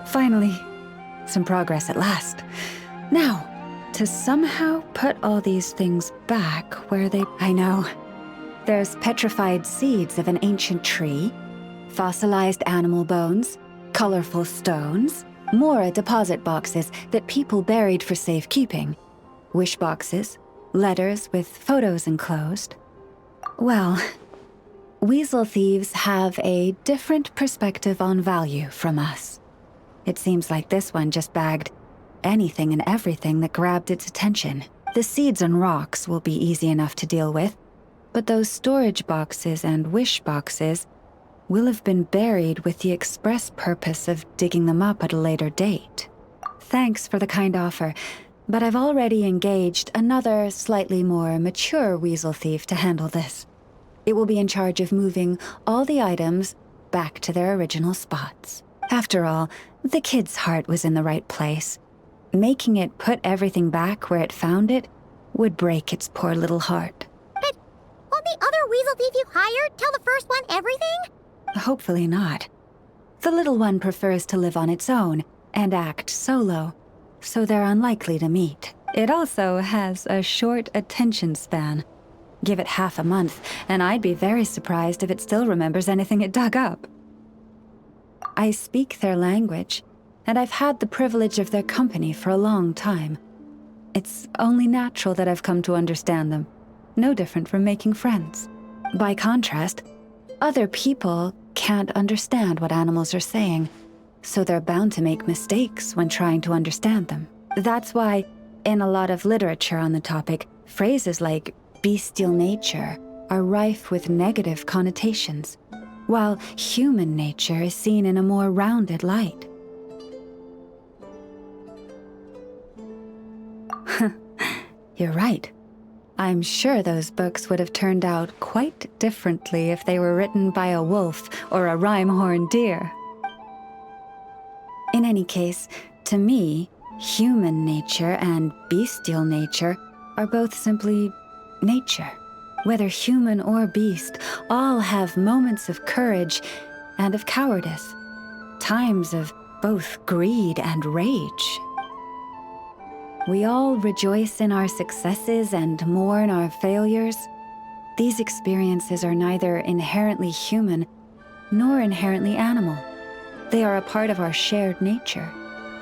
Finally, some progress at last. Now, to somehow put all these things back where they... I know. There's petrified seeds of an ancient tree, fossilized animal bones, colorful stones, more deposit boxes that people buried for safekeeping, wish boxes, letters with photos enclosed. Well, weasel thieves have a different perspective on value from us. It seems like this one just bagged anything and everything that grabbed its attention. The seeds and rocks will be easy enough to deal with, but those storage boxes and wish boxes will have been buried with the express purpose of digging them up at a later date. Thanks for the kind offer, but I've already engaged another slightly more mature weasel thief to handle this. It will be in charge of moving all the items back to their original spots. After all, the kid's heart was in the right place. Making it put everything back where it found it would break its poor little heart. But won't the other weasel thief you hired tell the first one everything? Hopefully not. The little one prefers to live on its own and act solo, so they're unlikely to meet. It also has a short attention span. Give it half a month, and I'd be very surprised if it still remembers anything it dug up. I speak their language, and I've had the privilege of their company for a long time. It's only natural that I've come to understand them, no different from making friends. By contrast, other people can't understand what animals are saying, so they're bound to make mistakes when trying to understand them. That's why, in a lot of literature on the topic, phrases like bestial nature are rife with negative connotations, while human nature is seen in a more rounded light. You're right. I'm sure those books would have turned out quite differently if they were written by a wolf or a rhyme-horned deer. In any case, to me, human nature and bestial nature are both simply nature. Whether human or beast, all have moments of courage and of cowardice, times of both greed and rage. We all rejoice in our successes and mourn our failures. These experiences are neither inherently human nor inherently animal. They are a part of our shared nature,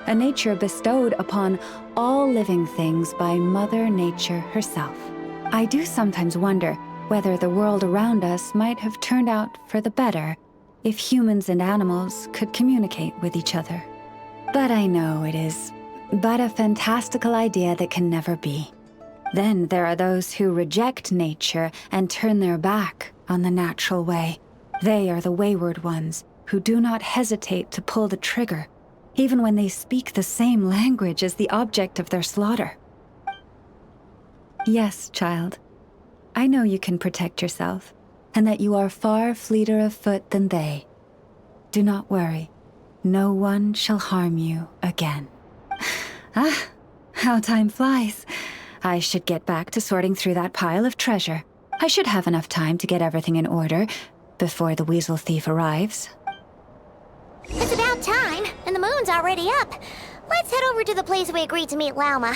a nature bestowed upon all living things by Mother Nature herself. I do sometimes wonder whether the world around us might have turned out for the better if humans and animals could communicate with each other. But I know it is but a fantastical idea that can never be. Then there are those who reject nature and turn their back on the natural way. They are the wayward ones who do not hesitate to pull the trigger, even when they speak the same language as the object of their slaughter. Yes, child. I know you can protect yourself, and that you are far fleeter of foot than they. Do not worry. No one shall harm you again. Ah, how time flies. I should get back to sorting through that pile of treasure. I should have enough time to get everything in order before the weasel thief arrives. It's about time, and the moon's already up. Let's head over to the place we agreed to meet Lauma.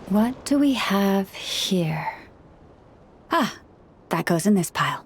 What do we have here? Ah, that goes in this pile.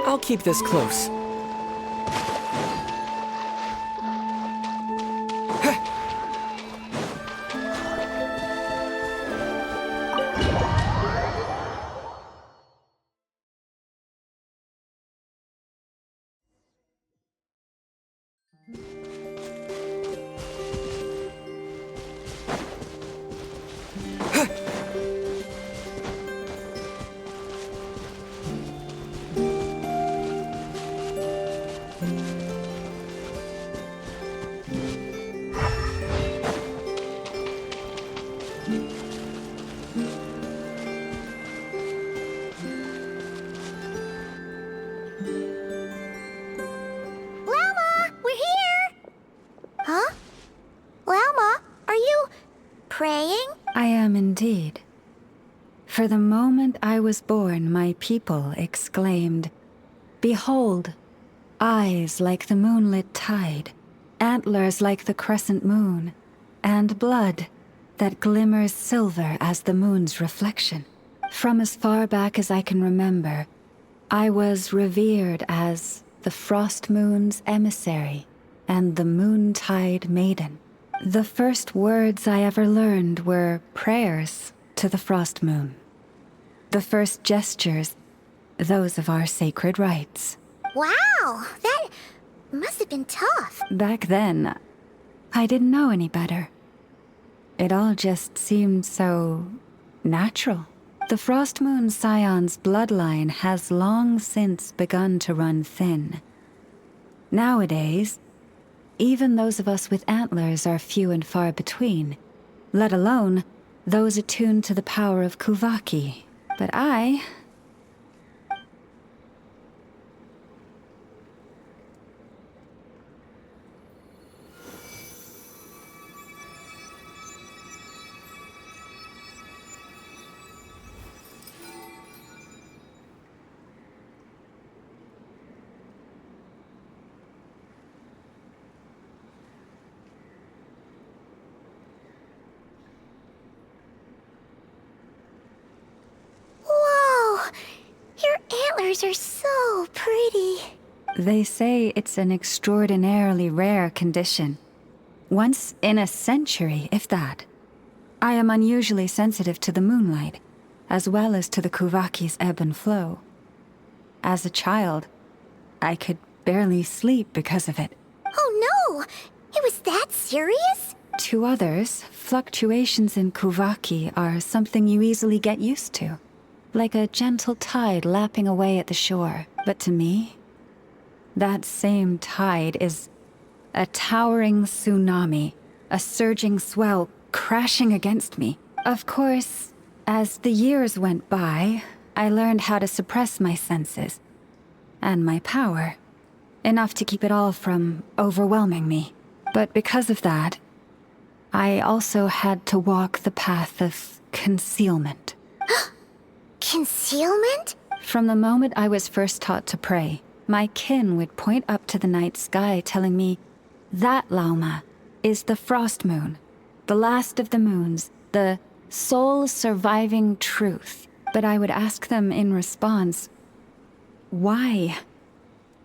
I'll keep this close. Llama, we're here! Huh? Llama, are you praying? I am indeed. For the moment I was born, my people exclaimed, "Behold, eyes like the moonlit tide, antlers like the crescent moon, and blood that glimmers silver as the moon's reflection." From as far back as I can remember, I was revered as the Frost Moon's emissary and the Moontide Maiden. The first words I ever learned were prayers to the Frost Moon. The first gestures, those of our sacred rites. Wow, that must have been tough. Back then, I didn't know any better. It all just seemed so natural. The Frost Moon Scion's bloodline has long since begun to run thin. Nowadays, even those of us with antlers are few and far between, let alone those attuned to the power of Kuvaki. But I... Whoa! Your antlers are so pretty. They say it's an extraordinarily rare condition. Once in a century, if that. I am unusually sensitive to the moonlight, as well as to the Kuvaki's ebb and flow. As a child, I could barely sleep because of it. Oh no! It was that serious? To others, fluctuations in Kuvaki are something you easily get used to, like a gentle tide lapping away at the shore. But to me, that same tide is a towering tsunami, a surging swell crashing against me. Of course, as the years went by, I learned how to suppress my senses and my power, enough to keep it all from overwhelming me. But because of that, I also had to walk the path of concealment. Concealment? From the moment I was first taught to pray, my kin would point up to the night sky telling me, "That, Lauma, is the Frost Moon, the last of the moons, the sole surviving truth." But I would ask them in response, why?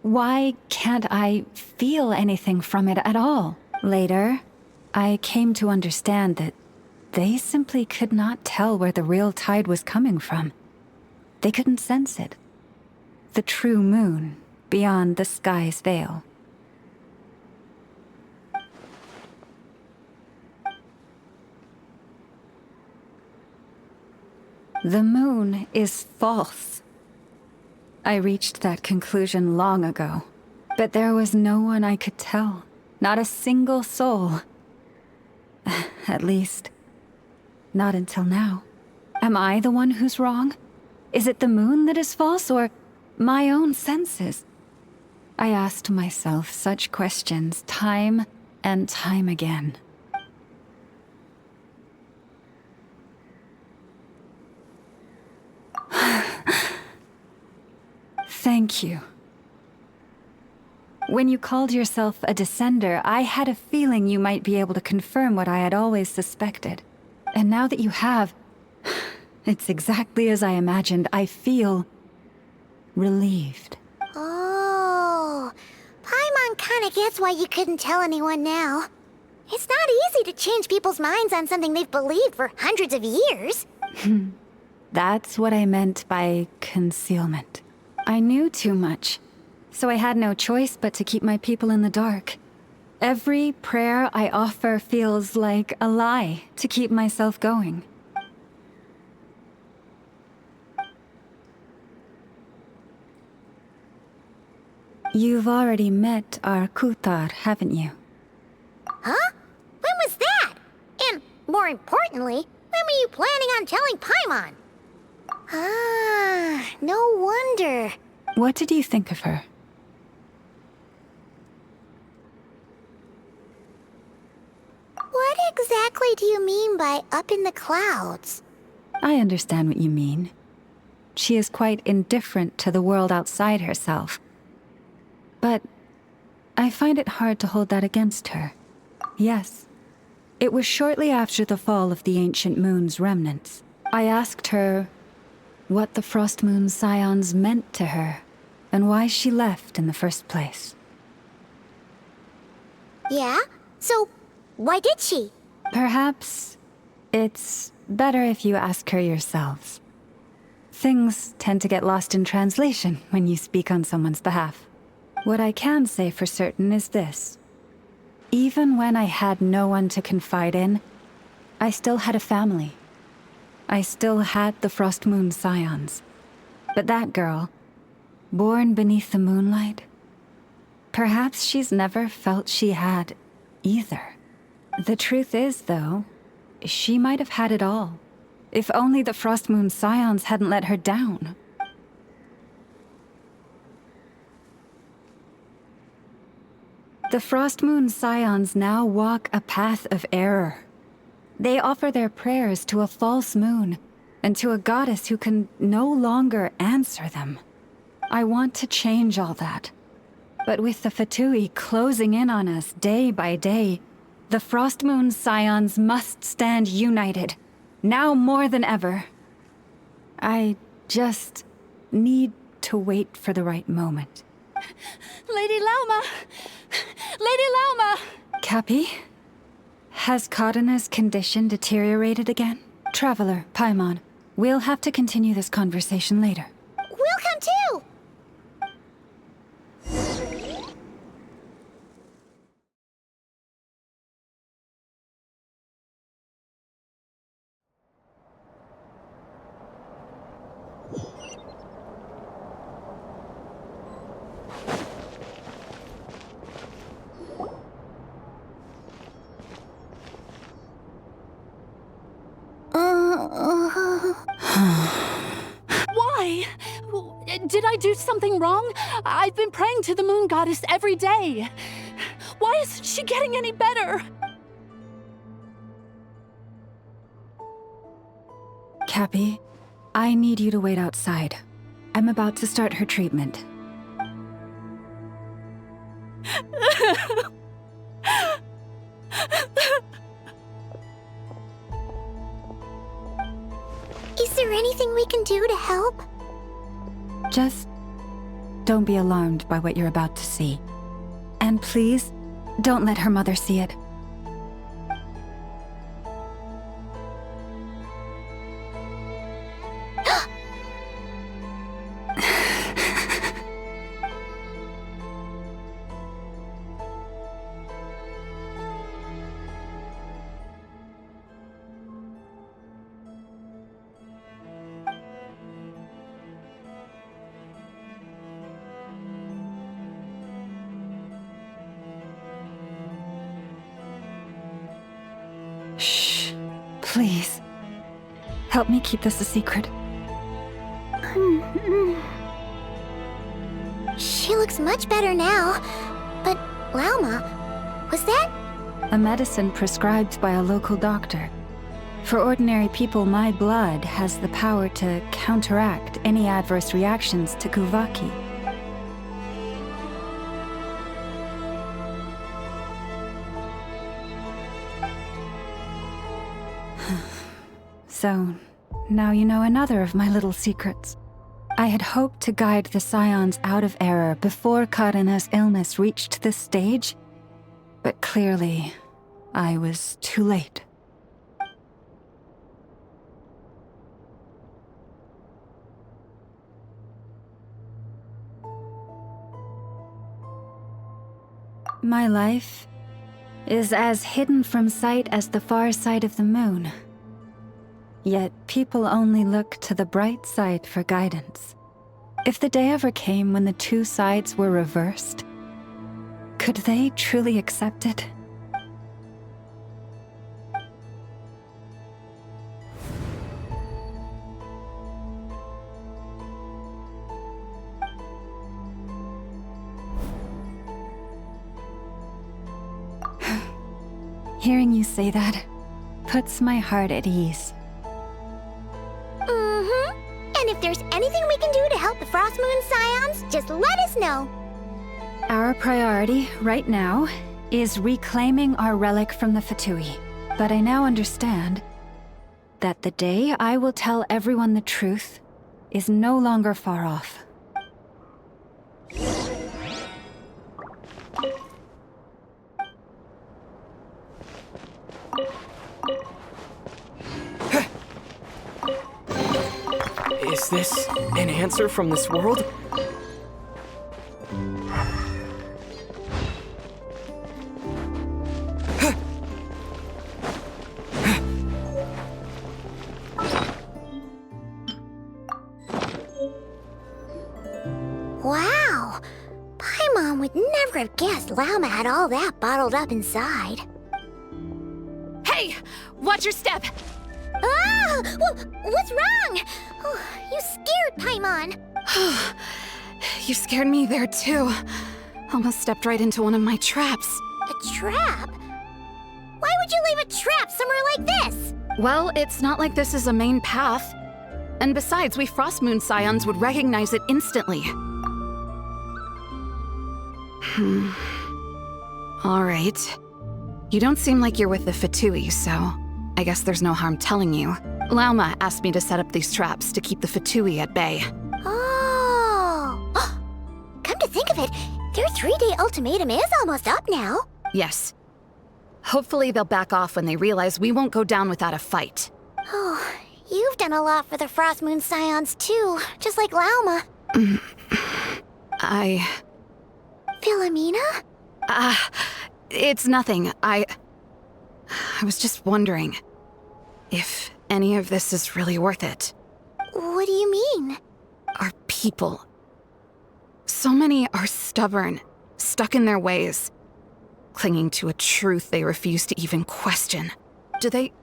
Why can't I feel anything from it at all? Later, I came to understand that they simply could not tell where the real tide was coming from. They couldn't sense it. The true moon beyond the sky's veil. The moon is false. I reached that conclusion long ago, but there was no one I could tell, not a single soul. At least, not until now. Am I the one who's wrong? Is it the moon that is false, or my own senses? I asked myself such questions time and time again. Thank you. When you called yourself a descender, I had a feeling you might be able to confirm what I had always suspected. And now that you have, it's exactly as I imagined. I feel relieved. Oh, Paimon kinda gets why you couldn't tell anyone now. It's not easy to change people's minds on something they've believed for hundreds of years. That's what I meant by concealment. I knew too much, so I had no choice but to keep my people in the dark. Every prayer I offer feels like a lie to keep myself going. You've already met our Kutar, haven't you? Huh? When was that? And, more importantly, when were you planning on telling Paimon? Ah, no wonder. What did you think of her? What exactly do you mean by up in the clouds? I understand what you mean. She is quite indifferent to the world outside herself. But I find it hard to hold that against her. Yes, it was shortly after the fall of the ancient moon's remnants. I asked her what the Frost Moon Scions meant to her, and why she left in the first place. Yeah? So, why did she? Perhaps it's better if you ask her yourselves. Things tend to get lost in translation when you speak on someone's behalf. What I can say for certain is this. Even when I had no one to confide in, I still had a family. I still had the Frost Moon Scions. But that girl, born beneath the moonlight, perhaps she's never felt she had either. The truth is, though, she might have had it all. If only the Frost Moon Scions hadn't let her down. The Frost Moon Scions now walk a path of error. They offer their prayers to a false moon, and to a goddess who can no longer answer them. I want to change all that. But with the Fatui closing in on us day by day, the Frost Moon Scions must stand united, now more than ever. I just need to wait for the right moment. Lady Lauma! Lady Lauma! Cappy? Has Kadena's condition deteriorated again? Traveler, Paimon, we'll have to continue this conversation later. We'll come too! Why? Did I do something wrong? I've been praying to the moon goddess every day. Why isn't she getting any better? Cappy, I need you to wait outside. I'm about to start her treatment. Is there anything we can do to help? Just don't be alarmed by what you're about to see. And please, don't let her mother see it. Shh. Please. Help me keep this a secret. She looks much better now. But, Lauma, was that? A medicine prescribed by a local doctor. For ordinary people, my blood has the power to counteract any adverse reactions to Kuvaki. So, now you know another of my little secrets. I had hoped to guide the Scions out of error before Karina's illness reached this stage, but clearly, I was too late. My life is as hidden from sight as the far side of the moon. Yet people only look to the bright side for guidance. If the day ever came when the two sides were reversed, could they truly accept it? Hearing you say that puts my heart at ease. And if there's anything we can do to help the Frost Moon Scions, just let us know. Our priority right now is reclaiming our relic from the Fatui. But I now understand that the day I will tell everyone the truth is no longer far off. Is this an answer from this world? Wow! Paimon would never have guessed Lauma had all that bottled up inside. Hey! Watch your step! Ah! What's wrong? Oh, you scared Paimon. You scared me there too. Almost stepped right into one of my traps. A trap? Why would you leave a trap somewhere like this? Well, it's not like this is a main path. And besides, we Frost Moon Scions would recognize it instantly. All right. You don't seem like you're with the Fatui, so I guess there's no harm telling you. Lauma asked me to set up these traps to keep the Fatui at bay. Oh! Come to think of it, their 3-day ultimatum is almost up now. Yes. Hopefully they'll back off when they realize we won't go down without a fight. Oh, you've done a lot for the Frost Moon Scions too, just like Lauma. Philomena? It's nothing. I was just wondering if any of this is really worth it. What do you mean? Our people. So many are stubborn, stuck in their ways, clinging to a truth they refuse to even question. Do they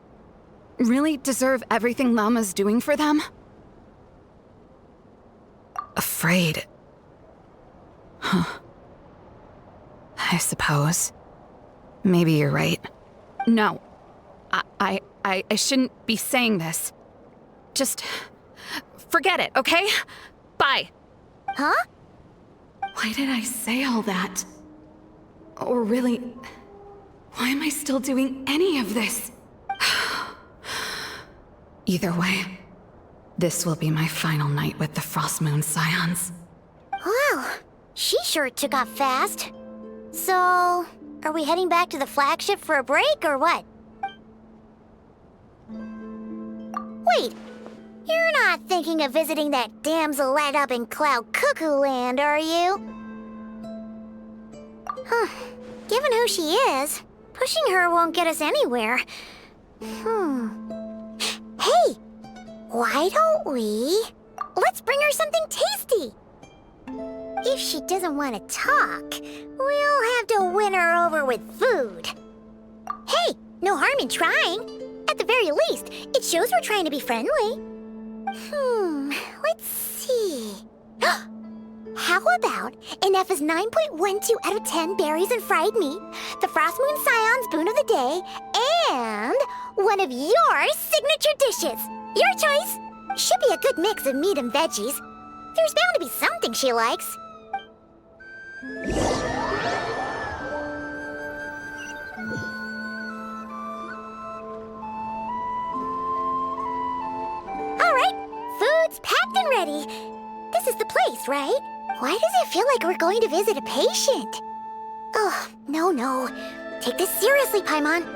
really deserve everything Lama's doing for them? Afraid. Huh. I suppose. Maybe you're right. No. I shouldn't be saying this. Just forget it, okay? Bye. Huh? Why did I say all that? Or really, why am I still doing any of this? Either way, this will be my final night with the Frost Moon Scions. Wow, she sure took off fast. So, are we heading back to the flagship for a break, or what? Wait, you're not thinking of visiting that damselette up in Cloud Cuckoo Land, are you? Huh, given who she is, pushing her won't get us anywhere. Hey, why don't we... Let's bring her something tasty! If she doesn't want to talk, we'll have to win her over with food. Hey, No harm in trying. At the very least, it shows we're trying to be friendly. Let's see. How about Ineffa's 9.12 out of 10 berries and fried meat, the Frost Moon Scion's boon of the day, and one of your signature dishes? Your choice. Should be a good mix of meat and veggies. There's bound to be something she likes. All right, food's packed and ready. This is the place, right? Why does it feel like we're going to visit a patient? Oh, no. Take this seriously, Paimon.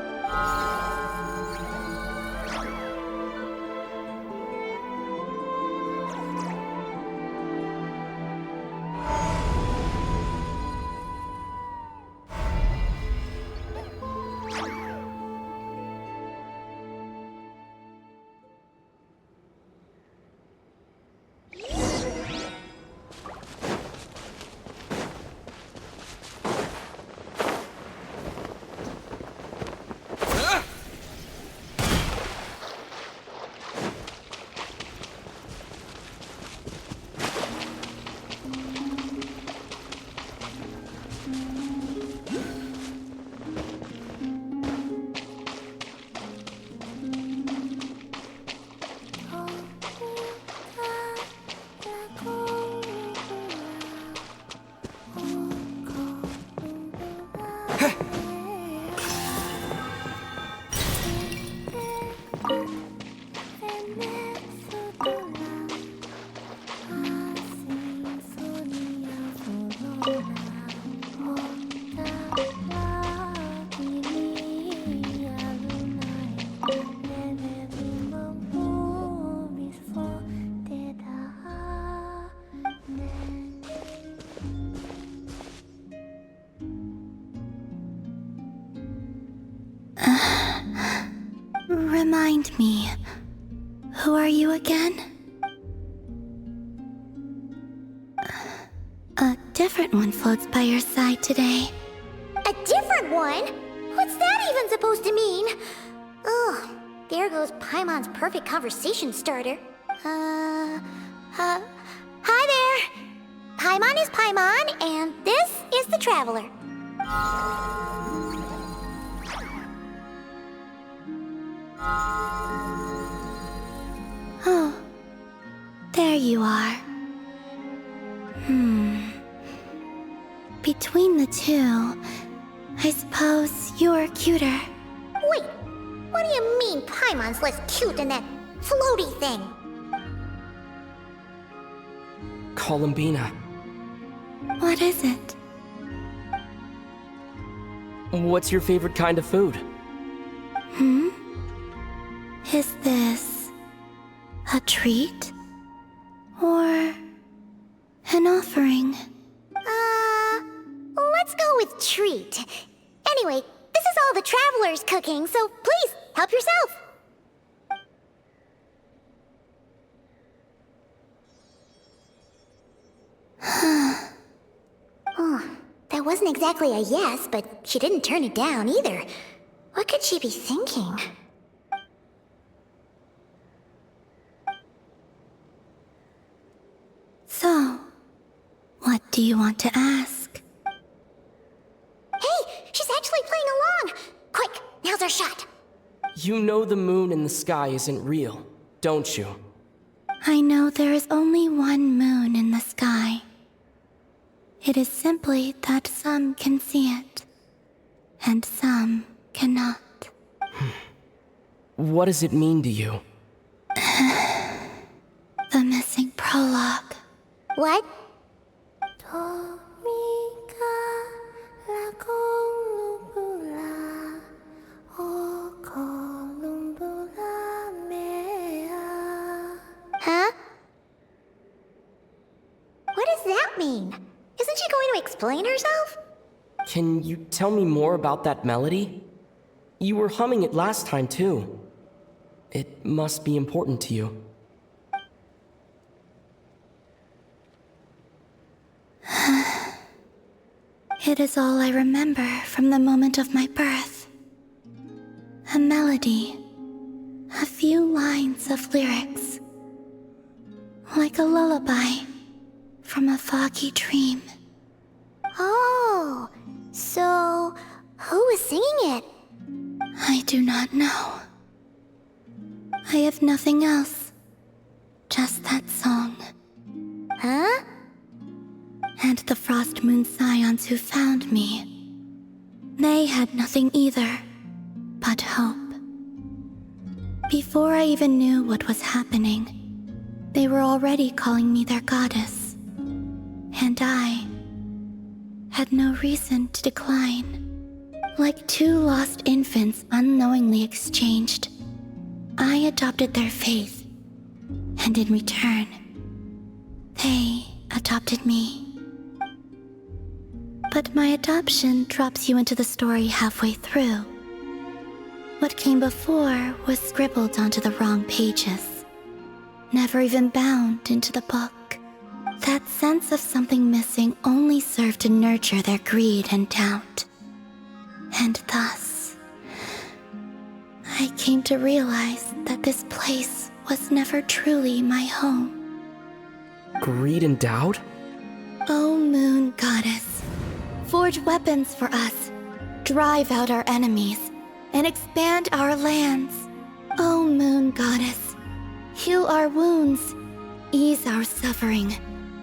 Remind me, who are you again? A different one floats by your side today. A different one? What's that even supposed to mean? Oh, there goes Paimon's perfect conversation starter. Hi there. Paimon is Paimon, and this is the Traveler. Oh, there you are. Between the two, I suppose you're cuter. Wait, what do you mean Paimon's less cute than that floaty thing? Columbina, What is it? what's your favorite kind of food? Is this a treat? Or an offering? Let's go with treat. Anyway, this is all the Traveler's cooking, so please, help yourself. Oh, that wasn't exactly a yes, but she didn't turn it down either. What could she be thinking? So, what do you want to ask? Hey, she's actually playing along! Quick, now's our shot. You know the moon in the sky isn't real, don't you? I know there is only one moon in the sky. It is simply that some can see it, and some cannot. What does it mean to you? The missing prologue. What? Huh? What does that mean? Isn't she going to explain herself? Can you tell me more about that melody? You were humming it last time, too. It must be important to you. It is all I remember from the moment of my birth. A melody. A few lines of lyrics. Like a lullaby from a foggy dream. Oh, so who was singing it? I do not know. I have nothing else. Just that song. Huh? And the Frost Moon Scions who found me. They had nothing either, but hope. Before I even knew what was happening, they were already calling me their goddess. And I had no reason to decline. Like two lost infants unknowingly exchanged, I adopted their faith, and in return, they adopted me. But my adoption drops you into the story halfway through. What came before was scribbled onto the wrong pages, never even bound into the book. That sense of something missing only served to nurture their greed and doubt. And thus, I came to realize that this place was never truly my home. Greed and doubt? O Moon Goddess, forge weapons for us, drive out our enemies, and expand our lands. O Moon Goddess, heal our wounds, ease our suffering,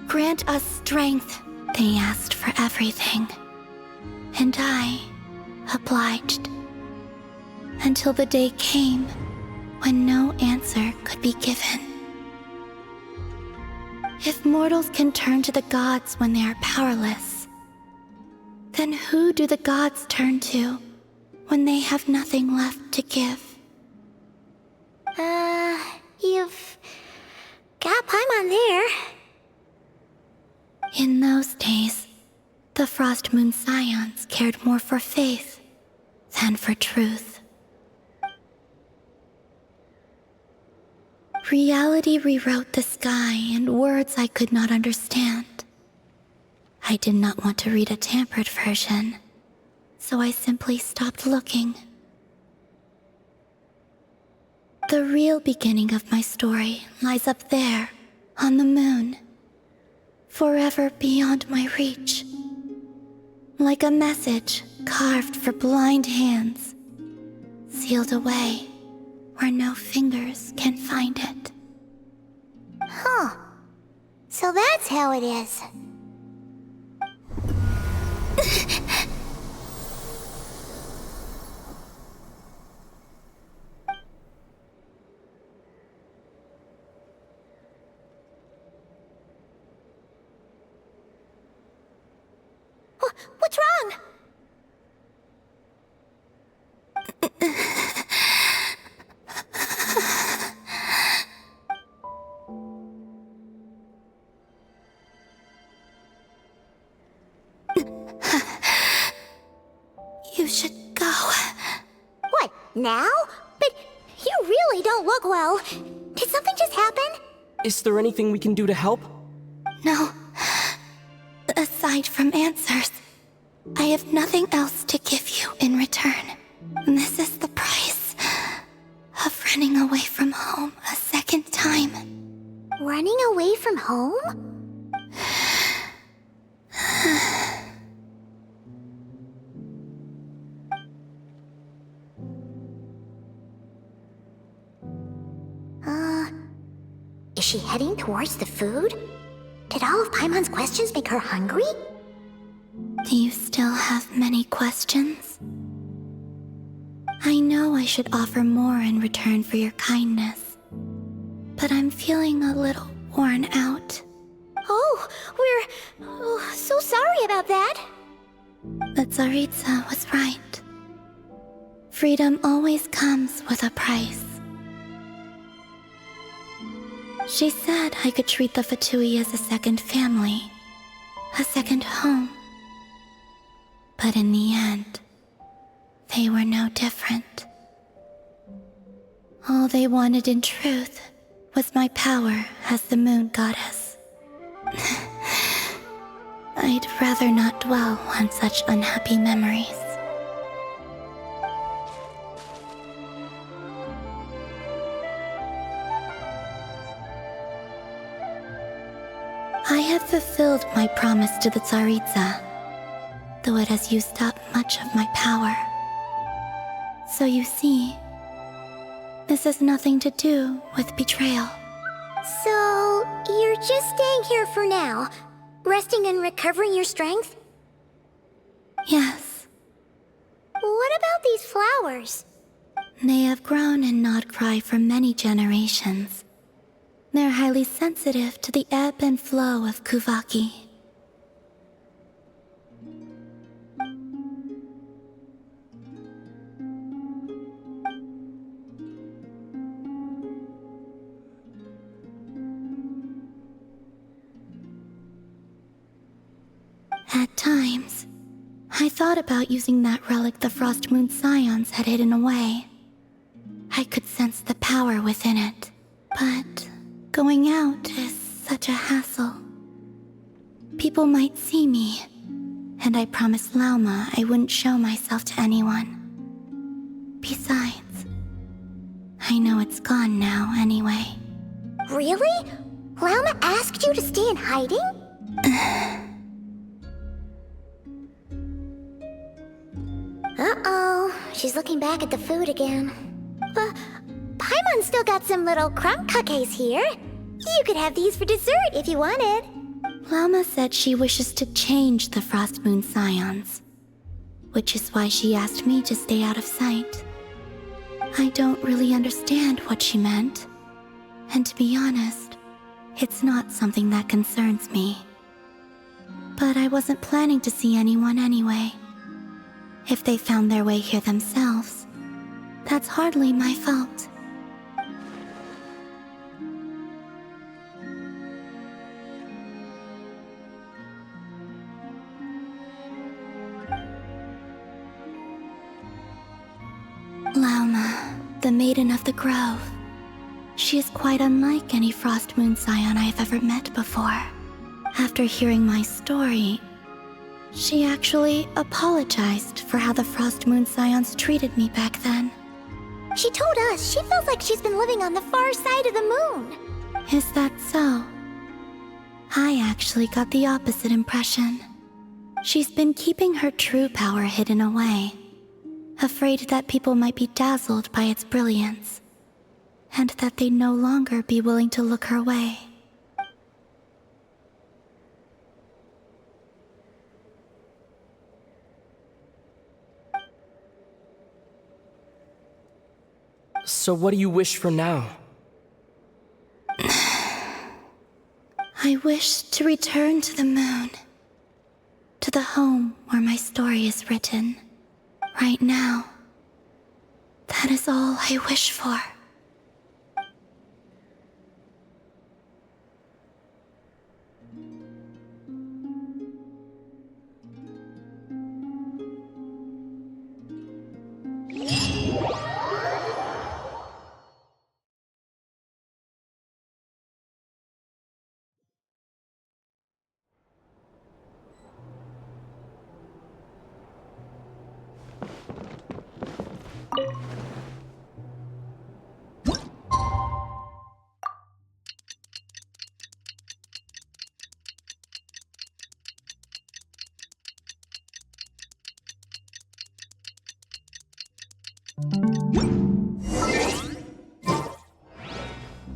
grant us strength. They asked for everything, and I obliged. Until the day came when no answer could be given. If mortals can turn to the gods when they are powerless, then who do the gods turn to when they have nothing left to give? You've got Paimon there. In those days, the Frost Moon Scions cared more for faith than for truth. Reality rewrote the sky in words I could not understand. I did not want to read a tampered version, so I simply stopped looking. The real beginning of my story lies up there, on the moon, forever beyond my reach. Like a message carved for blind hands, sealed away where no fingers can find it. Huh. So that's how it is. What's wrong? You should go. What, now? But you really don't look well. Did something just happen? Is there anything we can do to help? No. Aside from answers, I have nothing else to give you in return. This is the price of running away from home a second time. Running away from home? Is she heading towards the food? Did all of Paimon's questions make her hungry? Do you still have many questions? I know I should offer more in return for your kindness, but I'm feeling a little worn out. Oh, we're so sorry about that. The Tsaritsa was right. Freedom always comes with a price. She said I could treat the Fatui as a second family, a second home. But in the end, they were no different. All they wanted in truth was my power as the Moon Goddess. I'd rather not dwell on such unhappy memories. I have fulfilled my promise to the Tsaritsa, though it has used up much of my power. So you see, this has nothing to do with betrayal. So, you're just staying here for now, resting and recovering your strength? Yes, What about these flowers? they have grown in Nodcry for many generations. They're highly sensitive to the ebb and flow of Kuvaki. At times, I thought about using that relic the Frost Moon Scions had hidden away. I could sense the power within it, but going out is such a hassle. People might see me, and I promised Lauma I wouldn't show myself to anyone. Besides, I know it's gone now anyway. Really? Lauma asked you to stay in hiding? Uh-oh, she's looking back at the food again. Paimon still got some little crumb cookies here. You could have these for dessert if you wanted. Lauma said she wishes to change the Frost Moon Scions, which is why she asked me to stay out of sight. I don't really understand what she meant, and to be honest, it's not something that concerns me. But I wasn't planning to see anyone anyway. If they found their way here themselves, that's hardly my fault. Lauma, the Maiden of the Grove. She is quite unlike any Frost Moon Scion I have ever met before. After hearing my story, she actually apologized for how the Frost Moon Scions treated me back then. She told us she feels like she's been living on the far side of the moon. Is that so? I actually got the opposite impression. She's been keeping her true power hidden away, afraid that people might be dazzled by its brilliance, and that they'd no longer be willing to look her way. So what do you wish for now? I wish to return to the moon, to the home where my story is written. Right now, that is all I wish for.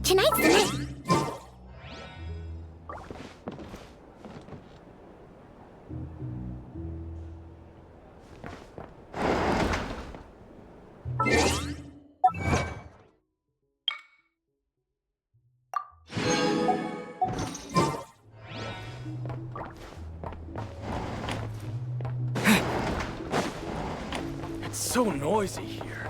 Tonight's the night. It's so noisy here.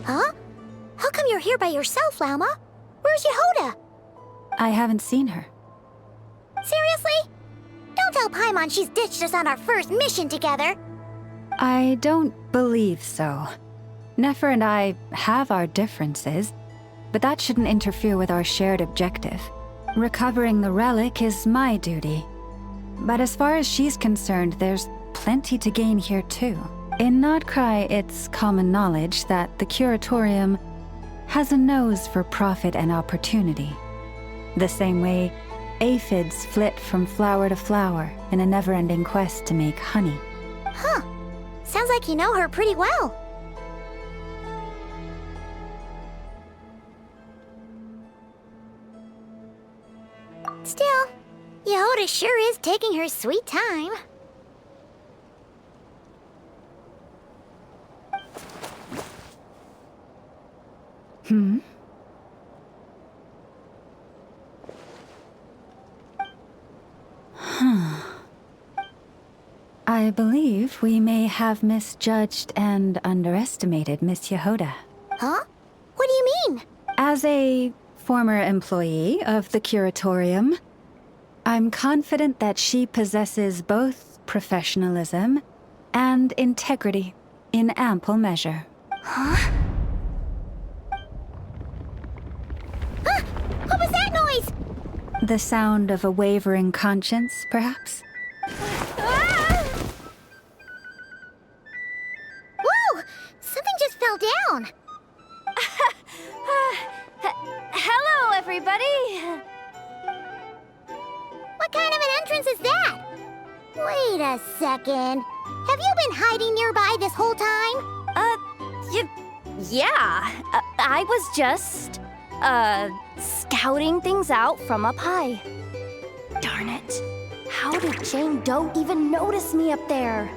Huh? How come you're here by yourself, Lauma? Where's Yehoda? I haven't seen her. Seriously? Don't tell Paimon she's ditched us on our first mission together. I don't believe so. Nefer and I have our differences, but that shouldn't interfere with our shared objective. Recovering the relic is my duty. But as far as she's concerned, there's plenty to gain here too. In Nodcry, it's common knowledge that the Curatorium has a nose for profit and opportunity. The same way aphids flit from flower to flower in a never-ending quest to make honey. Huh. Sounds like you know her pretty well. Still, Yehoda sure is taking her sweet time. I believe we may have misjudged and underestimated Miss Yehoda. Huh? What do you mean? As a former employee of the Curatorium, I'm confident that she possesses both professionalism and integrity in ample measure. Huh? The sound of a wavering conscience, perhaps? Ah! Whoa! Something just fell down. Hello, everybody! What kind of an entrance is that? Wait a second. Have you been hiding nearby this whole time? Yeah. I was just, scouting things out from up high. Darn it. How did Jane Doe even notice me up there?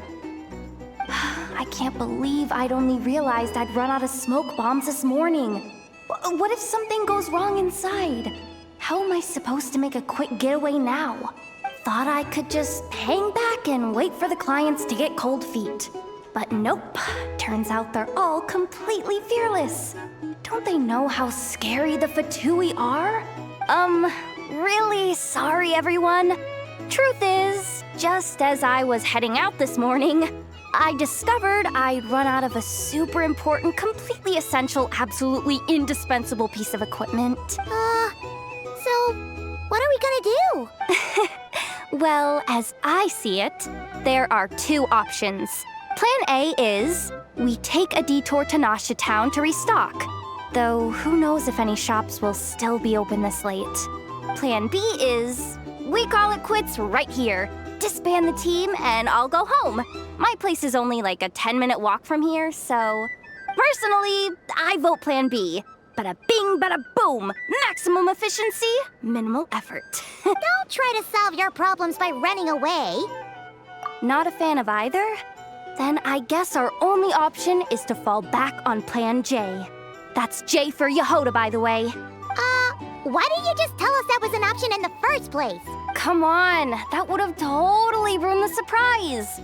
I can't believe I'd only realized I'd run out of smoke bombs this morning. What if something goes wrong inside? How am I supposed to make a quick getaway now? Thought I could just hang back and wait for the clients to get cold feet. But nope, turns out they're all completely fearless. Don't they know how scary the Fatui are? Really sorry everyone. Truth is, just as I was heading out this morning, I discovered I'd run out of a super important, completely essential, absolutely indispensable piece of equipment. So, what are we gonna do? Well, as I see it, there are two options. Plan A is we take a detour to Nasha Town to restock, though who knows if any shops will still be open this late. Plan B is we call it quits right here, disband the team, and I'll go home. My place is only like a 10-minute walk from here, so personally, I vote Plan B. Bada bing, bada boom! Maximum efficiency, minimal effort. Don't try to solve your problems by running away. Not a fan of either? Then I guess our only option is to fall back on Plan J. That's J for Yehoda, by the way. Why didn't you just tell us that was an option in the first place? Come on, that would have totally ruined the surprise.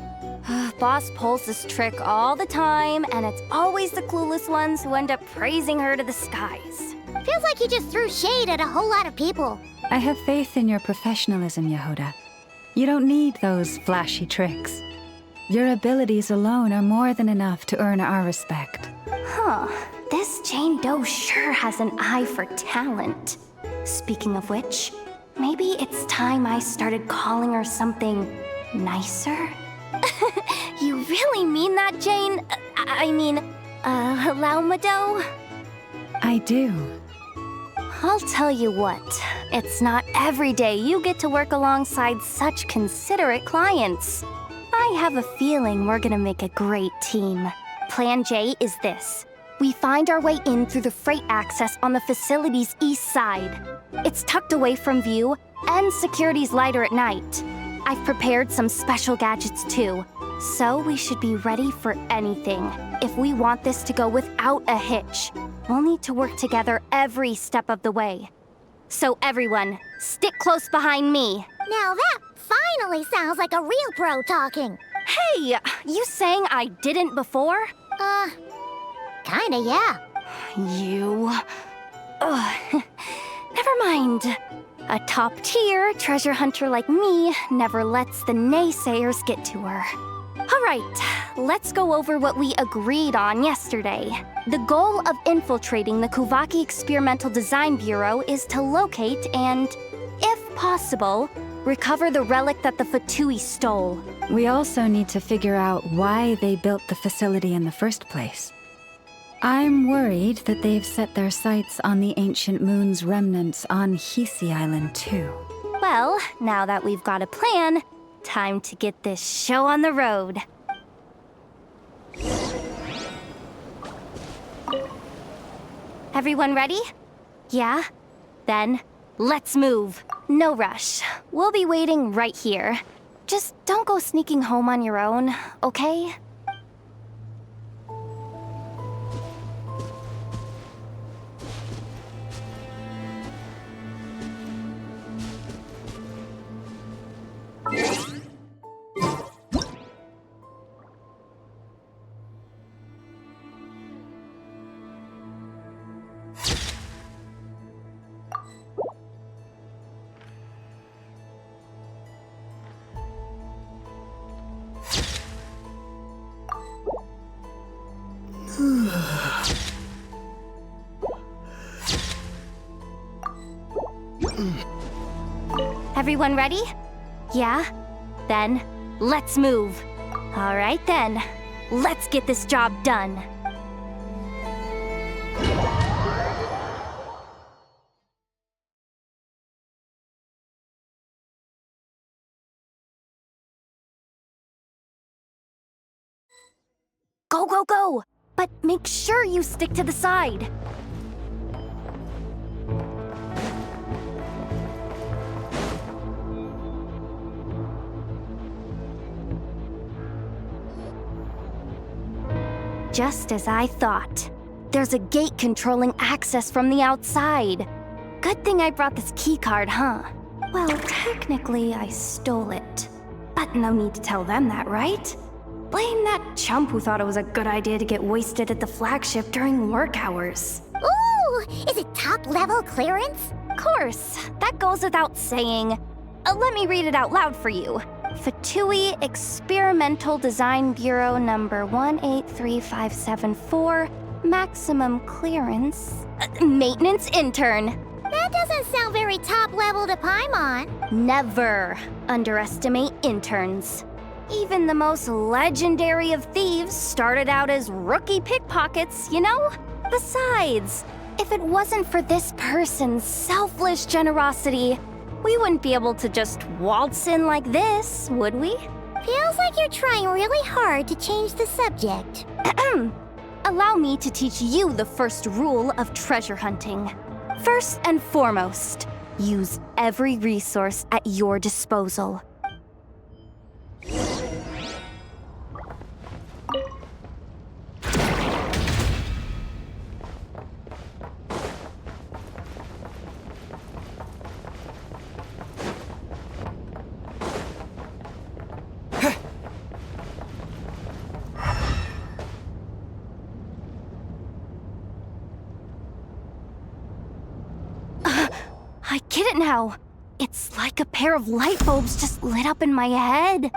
Boss pulls this trick all the time, and it's always the clueless ones who end up praising her to the skies. Feels like you just threw shade at a whole lot of people. I have faith in your professionalism, Yehoda. You don't need those flashy tricks. Your abilities alone are more than enough to earn our respect. Huh, this Jane Doe sure has an eye for talent. Speaking of which, maybe it's time I started calling her something nicer? You really mean that, Jane? Laumado? I do. I'll tell you what, it's not every day you get to work alongside such considerate clients. I have a feeling we're gonna make a great team. Plan J is this. We find our way in through the freight access on the facility's east side. It's tucked away from view, and security's lighter at night. I've prepared some special gadgets too, so we should be ready for anything. If we want this to go without a hitch, we'll need to work together every step of the way. So everyone, stick close behind me. Now that finally sounds like a real pro talking. Hey, you saying I didn't before? Kinda, yeah. You... Ugh. Never mind. A top-tier treasure hunter like me never lets the naysayers get to her. All right, let's go over what we agreed on yesterday. The goal of infiltrating the Kuvaki Experimental Design Bureau is to locate and, if possible, recover the relic that the Fatui stole. We also need to figure out why they built the facility in the first place. I'm worried that they've set their sights on the ancient moon's remnants on Hisi Island too. Well, now that we've got a plan, time to get this show on the road. Everyone ready? Yeah? Then, let's move. No rush. We'll be waiting right here. Just don't go sneaking home on your own, okay? Everyone ready? Yeah? Then, let's move. All right then, let's get this job done. Go, go, go! But make sure you stick to the side. Just as I thought. There's a gate controlling access from the outside. Good thing I brought this keycard, huh? Well, technically, I stole it. But no need to tell them that, right? Blame that chump who thought it was a good idea to get wasted at the flagship during work hours. Ooh, is it top-level clearance? Of course, that goes without saying. Let me read it out loud for you. Fatui Experimental Design Bureau number 183574, maximum clearance. Maintenance intern. That doesn't sound very top-level to Paimon. Never underestimate interns. Even the most legendary of thieves started out as rookie pickpockets, you know? Besides, if it wasn't for this person's selfless generosity, we wouldn't be able to just waltz in like this, would we? Feels like you're trying really hard to change the subject. Allow me to teach you the first rule of treasure hunting. First and foremost, use every resource at your disposal. I get it now. It's like a pair of light bulbs just lit up in my head.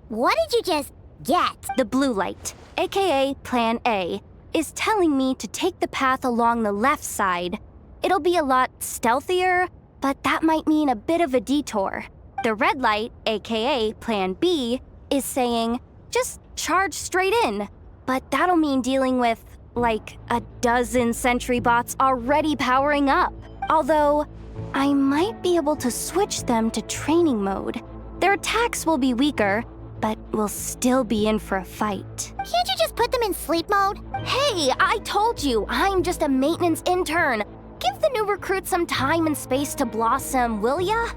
What did you just get? The blue light, aka Plan A, is telling me to take the path along the left side. It'll be a lot stealthier, but that might mean a bit of a detour. The red light, aka Plan B, is saying, just charge straight in. But that'll mean dealing with, like, a dozen sentry bots already powering up. Although, I might be able to switch them to training mode. Their attacks will be weaker, but we'll still be in for a fight. Can't you just put them in sleep mode? Hey, I told you, I'm just a maintenance intern. Give the new recruits some time and space to blossom, will ya?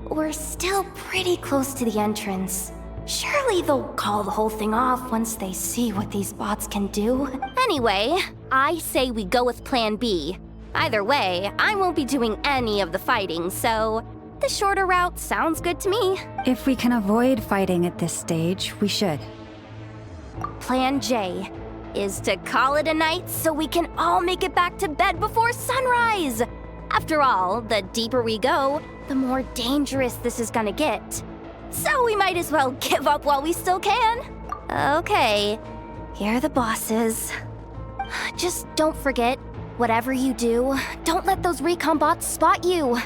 We're still pretty close to the entrance. Surely they'll call the whole thing off once they see what these bots can do. Anyway, I say we go with Plan B. Either way, I won't be doing any of the fighting, so the shorter route sounds good to me. If we can avoid fighting at this stage, we should. Plan J is to call it a night so we can all make it back to bed before sunrise. After all, the deeper we go, the more dangerous this is gonna get. So we might as well give up while we still can. Okay, here are the bosses. Just don't forget, whatever you do, don't let those recon bots spot you.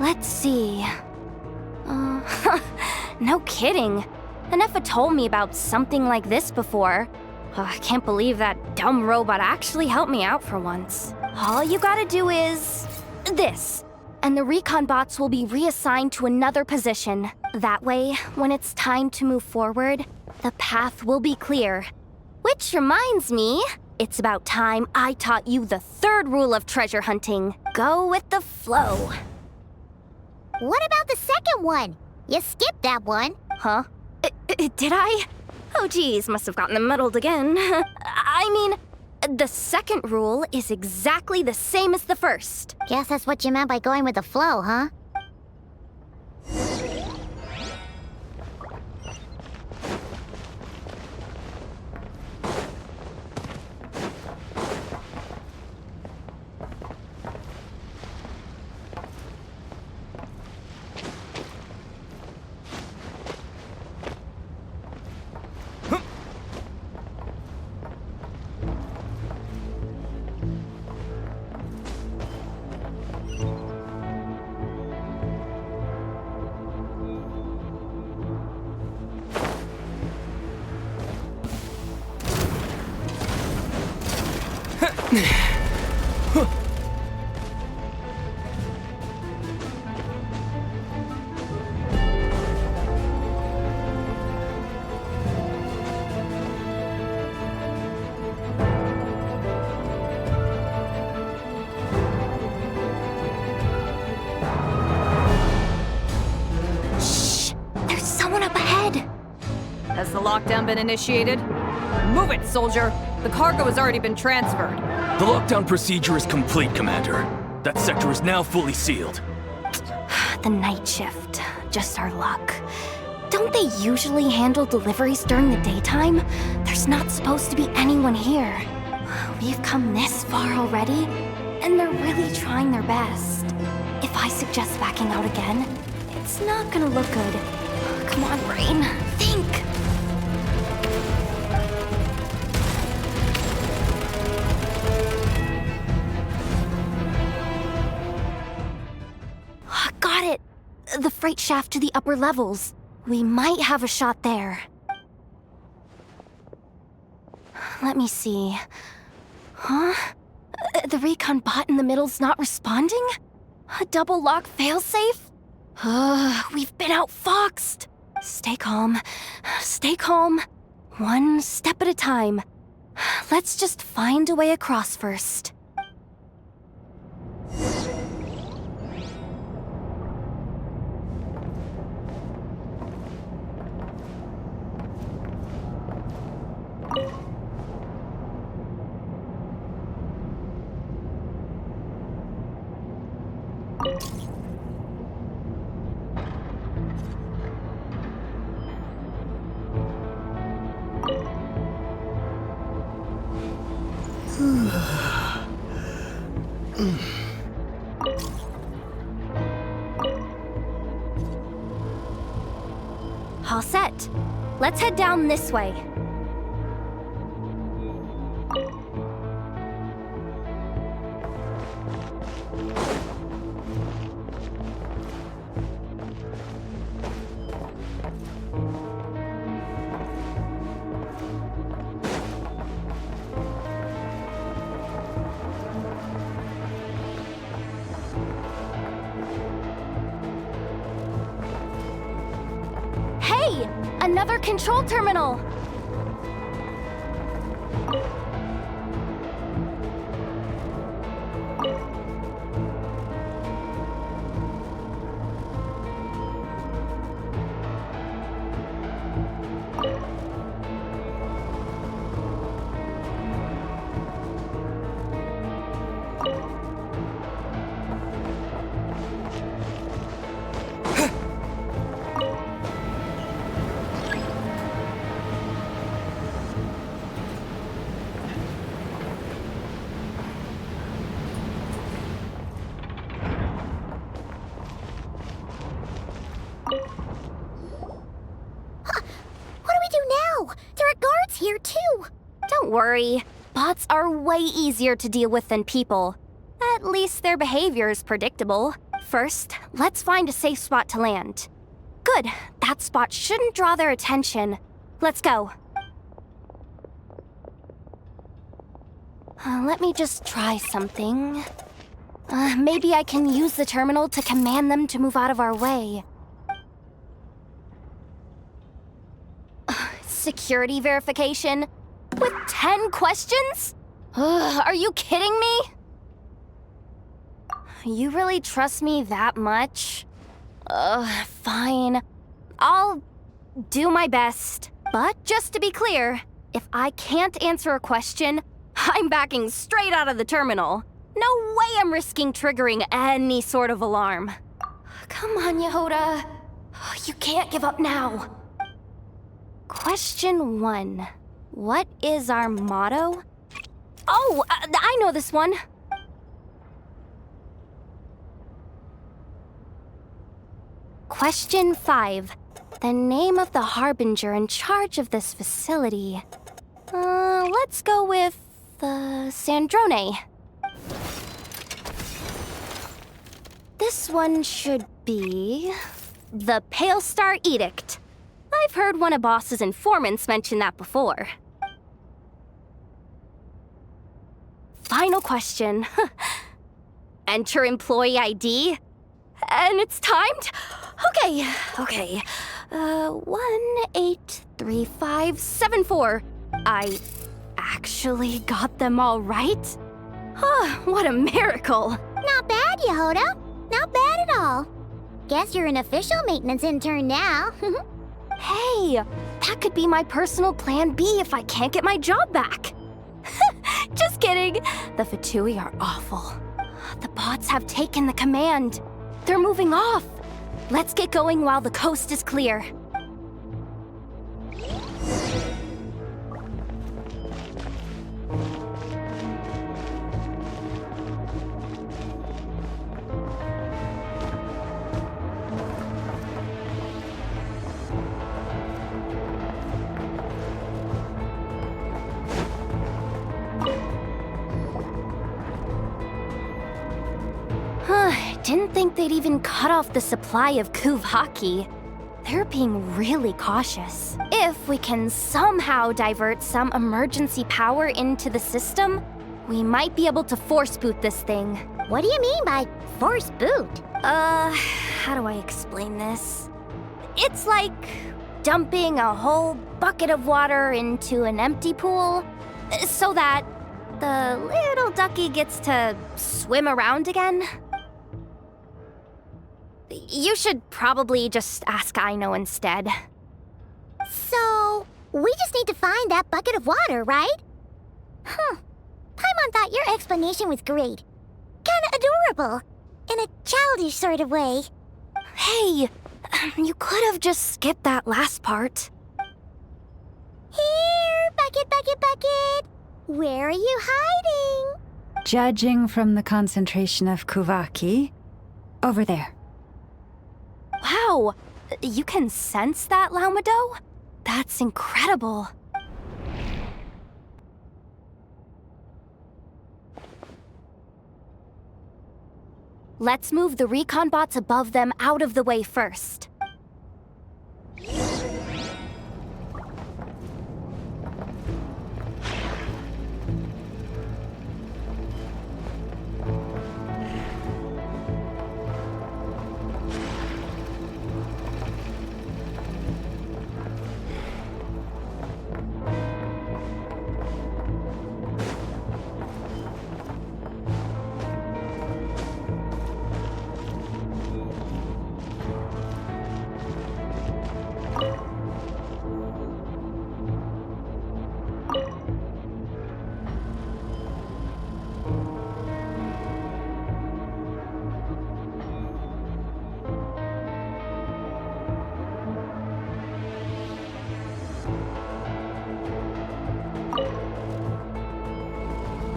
Let's see. No kidding. Anefa told me about something like this before. I can't believe that dumb robot actually helped me out for once. All you gotta do is this, and the recon bots will be reassigned to another position. That way, when it's time to move forward, the path will be clear. Which reminds me, it's about time I taught you the third rule of treasure hunting. Go with the flow. What about the second one? You skipped that one. Huh? Did I? Oh geez, must have gotten them muddled again. I mean, the second rule is exactly the same as the first. Guess that's what you meant by going with the flow, huh? Shh! There's someone up ahead! Has the lockdown been initiated? Move it, soldier! The cargo has already been transferred. The lockdown procedure is complete, Commander. That sector is now fully sealed. The night shift. Just our luck. Don't they usually handle deliveries during the daytime? There's not supposed to be anyone here. We've come this far already, and they're really trying their best. If I suggest backing out again, it's not gonna look good. Come on, Rain. Think! Got it! The freight shaft to the upper levels. We might have a shot there. Let me see. Huh? The recon bot in the middle's not responding? A double lock failsafe? We've been outfoxed! Stay calm. Stay calm. One step at a time. Let's just find a way across first. All set. Let's head down this way. Hey! Another control terminal! Here too. Don't worry. Bots are way easier to deal with than people. At least their behavior is predictable. First, let's find a safe spot to land. Good. That spot shouldn't draw their attention. Let's go. Let me just try something. Maybe I can use the terminal to command them to move out of our way. Security verification? With 10 questions? Are you kidding me? You really trust me that much? Fine. I'll do my best. But just to be clear, if I can't answer a question, I'm backing straight out of the terminal. No way I'm risking triggering any sort of alarm. Come on, Yehoda. You can't give up now. Question 1. What is our motto? Oh, I know this one. Question 5. The name of the harbinger in charge of this facility. Let's go with, Sandrone. This one should be the Pale Star Edict. I've heard one of Boss's informants mention that before. final question. Enter employee ID. And it's timed? Okay. 183574. I actually got them all right? What a miracle. Not bad, Yehoda. Not bad at all. Guess you're an official maintenance intern now. Hey, that could be my personal plan B if I can't get my job back. Just kidding. The Fatui are awful. The bots have taken the command. They're moving off. Let's get going while the coast is clear. Didn't think they'd even cut off the supply of Kuvaki. They're being really cautious. If we can somehow divert some emergency power into the system, we might be able to force boot this thing. What do you mean by force boot? How do I explain this? It's like dumping a whole bucket of water into an empty pool so that the little ducky gets to swim around again. You should probably just ask Aino instead. So, we just need to find that bucket of water, right? Paimon thought your explanation was great. Kinda adorable. In a childish sort of way. Hey, you could have just skipped that last part. Here, bucket, bucket, bucket. Where are you hiding? Judging from the concentration of Kuvaki, over there. Wow, you can sense that, Laumado? That's incredible. Let's move the recon bots above them out of the way first.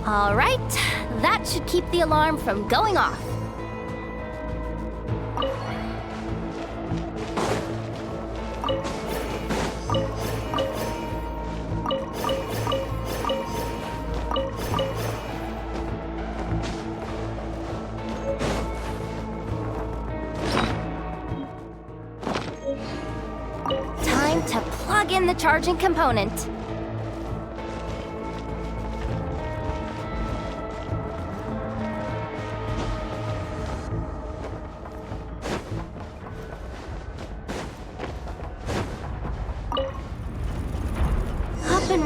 All right, that should keep the alarm from going off. Time to plug in the charging component.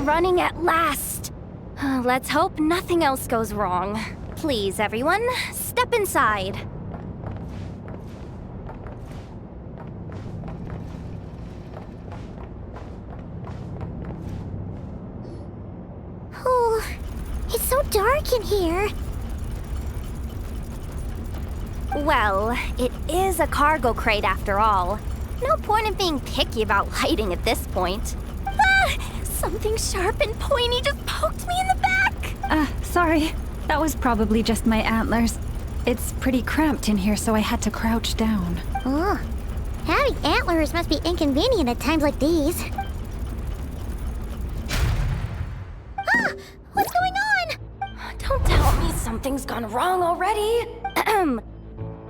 Running at last. Let's hope nothing else goes wrong. Please, everyone, step inside. Oh, it's so dark in here. Well, it is a cargo crate after all. No point in being picky about lighting at this point. Something sharp and pointy just poked me in the back! Sorry. That was probably just my antlers. It's pretty cramped in here, so I had to crouch down. Oh, having antlers must be inconvenient at times like these. What's going on? Don't tell me something's gone wrong already.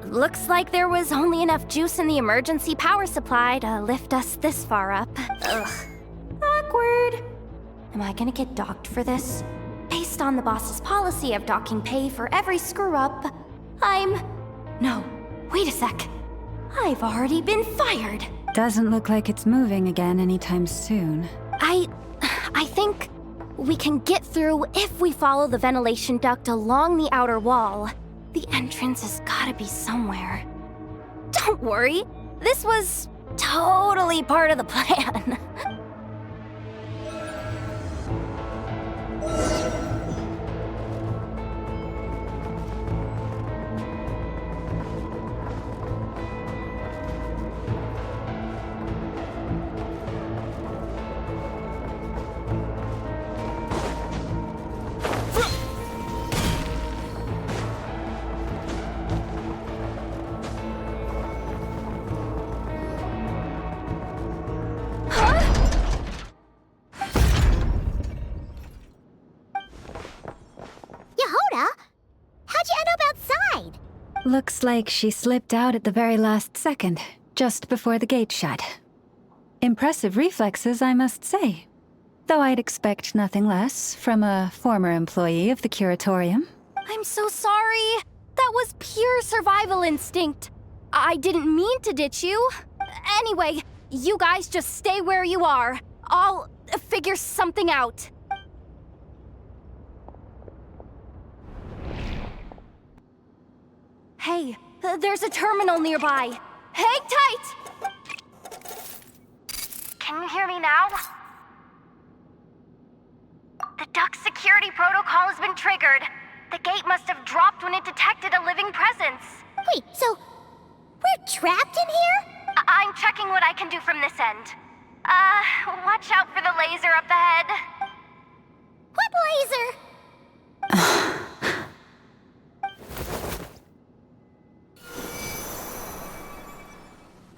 Looks like there was only enough juice in the emergency power supply to lift us this far up. Ugh. Awkward. Am I gonna get docked for this? Based based on the boss's policy of docking pay for every screw-up, No, wait a sec. I've already been fired. Doesn't look like it's moving again anytime soon. I think we can get through if we follow the ventilation duct along the outer wall. The entrance has gotta be somewhere. Don't worry, this was totally part of the plan. Yehoda, how'd you end up outside? Looks like she slipped out at the very last second, just before the gate shut. Impressive reflexes, I must say. Though I'd expect nothing less from a former employee of the Curatorium. I'm so sorry. That was pure survival instinct. I didn't mean to ditch you. Anyway, you guys just stay where you are. I'll figure something out. Hey, there's a terminal nearby. Hang tight! Can you hear me now? The duct security protocol has been triggered. The gate must have dropped when it detected a living presence. Wait, so we're trapped in here? I'm checking what I can do from this end. Watch out for the laser up ahead. What laser?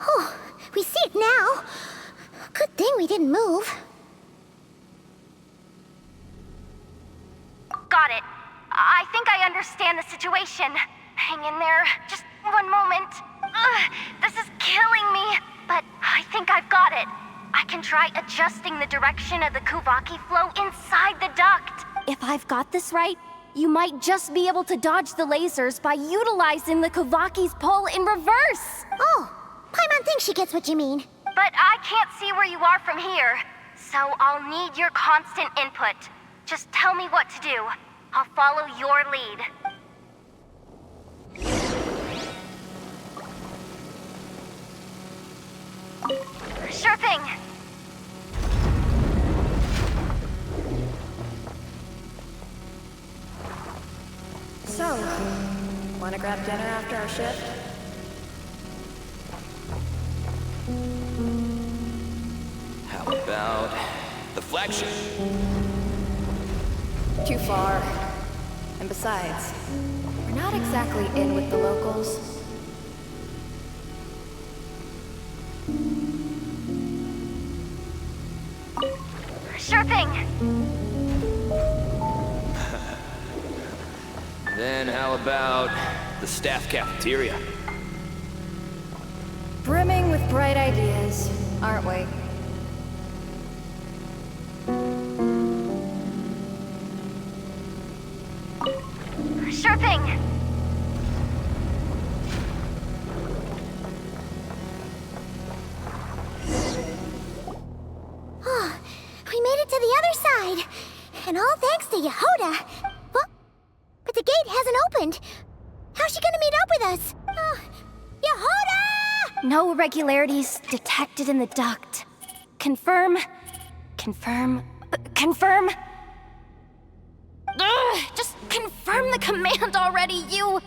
Oh, we see it now. Good thing we didn't move. Got it. I think I understand the situation. Hang in there. Just one moment. This is killing me, but I think I've got it. I can try adjusting the direction of the Kuvaki flow inside the duct. If I've got this right, you might just be able to dodge the lasers by utilizing the Kuvaki's pull in reverse. Oh, Paimon thinks she gets what you mean. But I can't see where you are from here, so I'll need your constant input. Just tell me what to do. I'll follow your lead. Sure thing. So, wanna grab dinner after our shift? How about the flagship? Too far. And besides, we're not exactly in with the locals. Sure thing. Then how about the staff cafeteria? Brimming with bright ideas, aren't we? Sure thing. Oh, we made it to the other side. And all thanks to Yehoda. Well, but the gate hasn't opened. How's she gonna meet up with us? Yehoda! No irregularities detected in the duct. Confirm. Confirm. Confirm. Just confirm the command already, you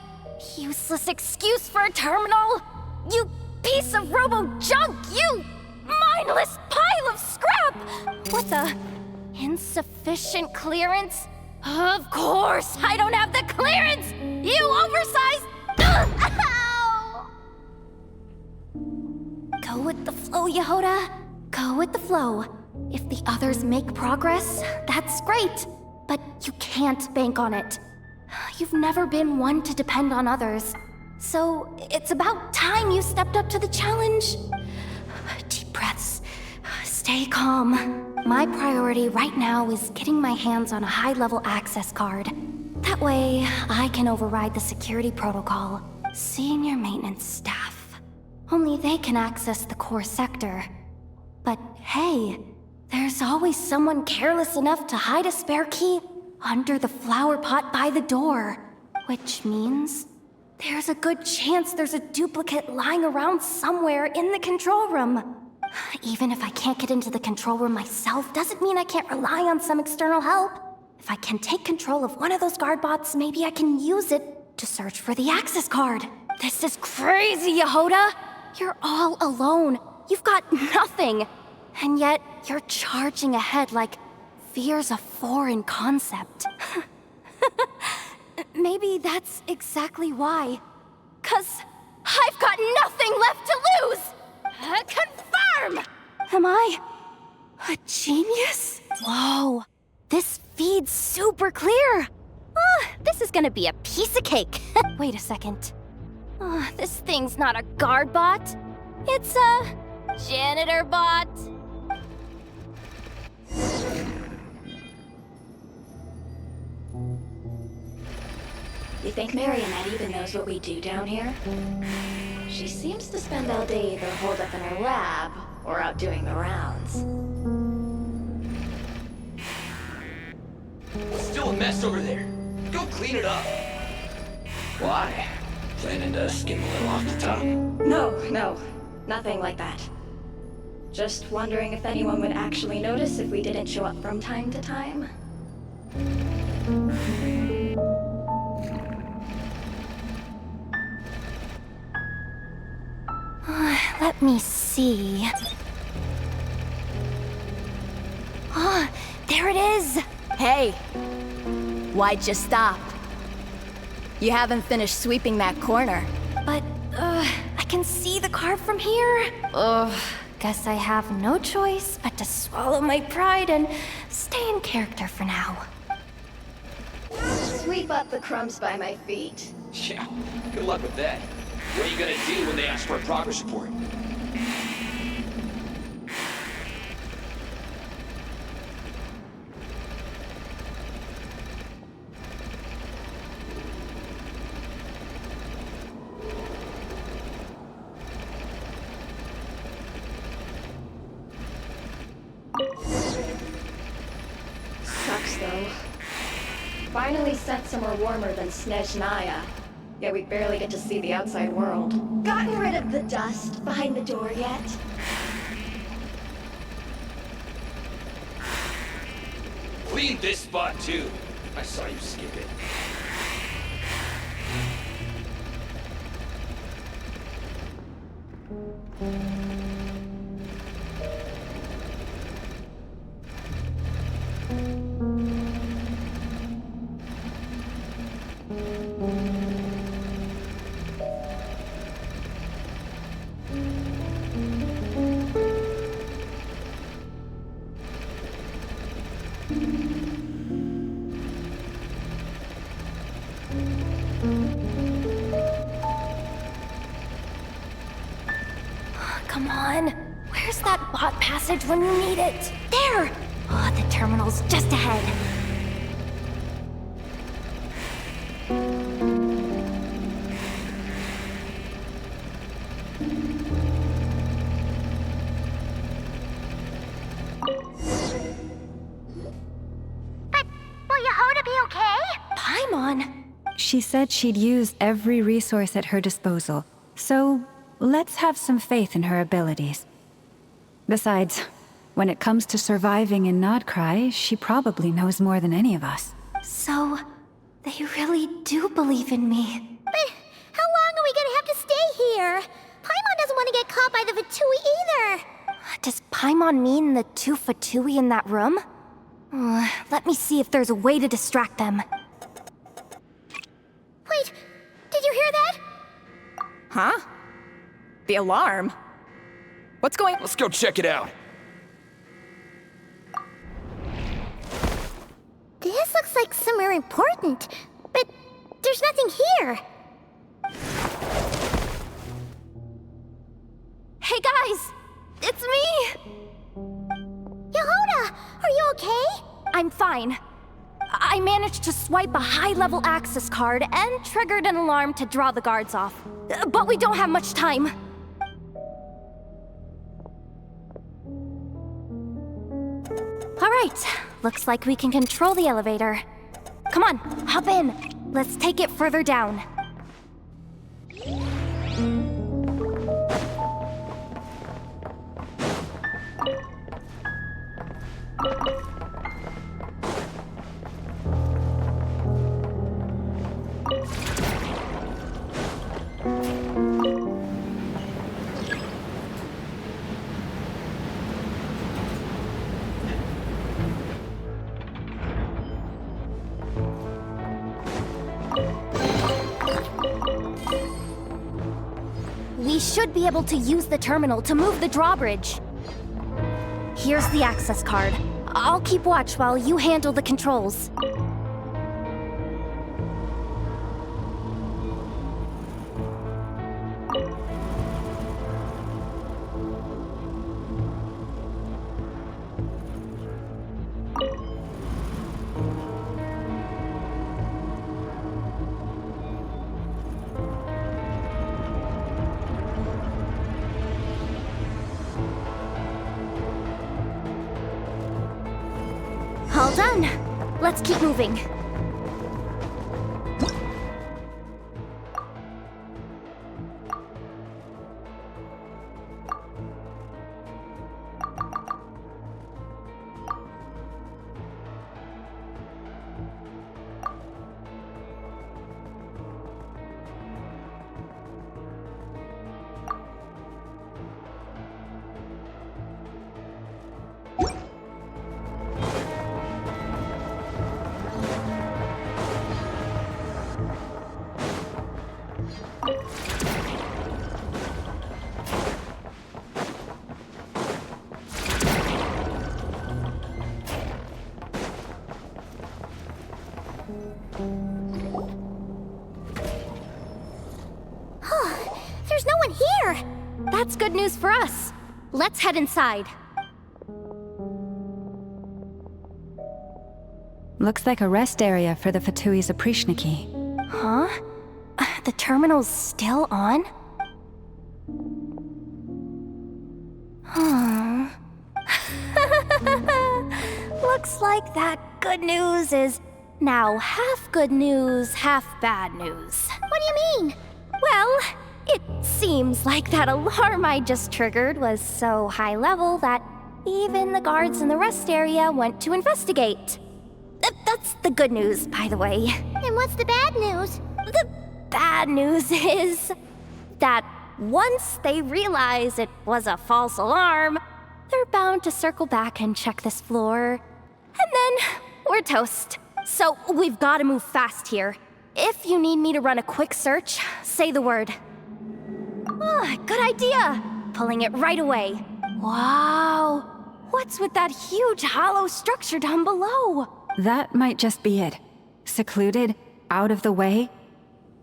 useless excuse for a terminal. You piece of robo-junk, you mindless pile of scrap. What the? Insufficient clearance? Of course, I don't have the clearance! You oversized... Ow! Go with the flow, Yehoda. Go with the flow. If the others make progress, that's great. But you can't bank on it. You've never been one to depend on others. So it's about time you stepped up to the challenge. Deep breaths. Stay calm. My priority right now is getting my hands on a high-level access card. That way, I can override the security protocol. Senior maintenance staff. Only they can access the core sector. But hey, there's always someone careless enough to hide a spare key under the flower pot by the door. Which means there's a good chance there's a duplicate lying around somewhere in the control room. Even if I can't get into the control room myself, doesn't mean I can't rely on some external help. If I can take control of one of those guard bots, maybe I can use it to search for the access card. This is crazy, Yehoda! You're all alone. You've got nothing. And yet, you're charging ahead like fear's a foreign concept. Maybe that's exactly why. 'Cause I've got nothing left to lose! Confirm! Am I a genius? Whoa, this feed's super clear. This is gonna be a piece of cake. Wait a second. This thing's not a guard bot. It's a janitor bot. You think Marionette even knows what we do down here? She seems to spend all day either holed up in her lab or out doing the rounds. It's still a mess over there. Go clean it up. Why? Planning to skim a little off the top? No, nothing like that. Just wondering if anyone would actually notice if we didn't show up from time to time. Let me see. There it is! Hey! Why'd you stop? You haven't finished sweeping that corner. But, I can see the card from here. Guess I have no choice but to swallow my pride and stay in character for now. Sweep up the crumbs by my feet. Yeah, good luck with that. What are you gonna do when they ask for a progress report? Sucks though. Finally sent somewhere warmer than Snezhnaya. Yet we barely get to see the outside world. Gotten rid of the dust behind the door yet? Clean this spot too. I saw you skip it. Come on. Where's that bot passage when you need it? There! The terminal's just ahead. But will Yehoda be okay? Paimon? She said she'd use every resource at her disposal, so let's have some faith in her abilities. Besides, when it comes to surviving in Nodcry, she probably knows more than any of us. So, they really do believe in me. But how long are we gonna have to stay here? Paimon doesn't want to get caught by the Fatui either. Does Paimon mean the two Fatui in that room? Let me see if there's a way to distract them. Wait, did you hear that? Huh? The alarm? What's going... Let's go check it out. This looks like somewhere important, but there's nothing here. Hey guys! It's me! Yehoda! Are you okay? I'm fine. I managed to swipe a high-level access card and triggered an alarm to draw the guards off. But we don't have much time. All right, looks like we can control the elevator. Come on, hop in. Let's take it further down. We should be able to use the terminal to move the drawbridge. Here's the access card. I'll keep watch while you handle the controls. All done. Let's keep moving. There's no one here! That's good news for us. Let's head inside. Looks like a rest area for the Fatui Zaprichniki. Huh? The terminal's still on? Huh. Looks like that good news is now half good news, half bad news. What do you mean? Well, it seems like that alarm I just triggered was so high level that even the guards in the rest area went to investigate. That's the good news, by the way. And what's the bad news? The bad news is that once they realize it was a false alarm, they're bound to circle back and check this floor. And then we're toast. So we've got to move fast here. If you need me to run a quick search, say the word. Ah, good idea. Pulling it right away. Wow. What's with that huge hollow structure down below? That might just be it. Secluded, out of the way.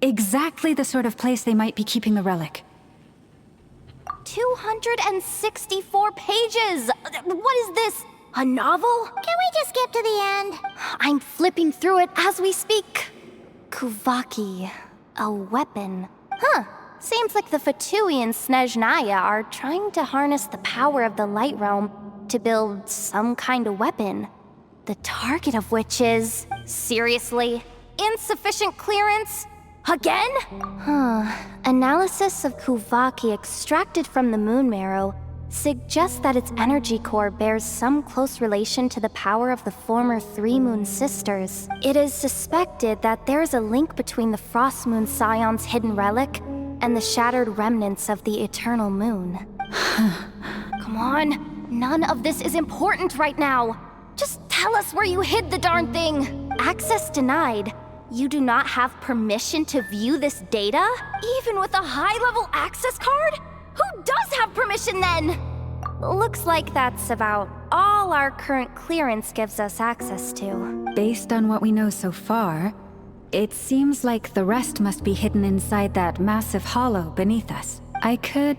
Exactly the sort of place they might be keeping the relic. 264 pages! What is this? A novel? Can we just skip to the end? I'm flipping through it as we speak. Kuvaki. A weapon. Huh. Seems like the Fatui and Snezhnaya are trying to harness the power of the Light Realm to build some kind of weapon. The target of which is... seriously? Insufficient clearance? Again? Analysis of Kuvaki extracted from the moon marrow suggests that its energy core bears some close relation to the power of the former Three Moon Sisters. It is suspected that there is a link between the Frost Moon Scion's hidden relic and the shattered remnants of the Eternal Moon. Come on, none of this is important right now. Just tell us where you hid the darn thing. Access denied. You do not have permission to view this data? Even with a high-level access card? Who does have permission then? Looks like that's about all our current clearance gives us access to. Based on what we know so far, it seems like the rest must be hidden inside that massive hollow beneath us. I could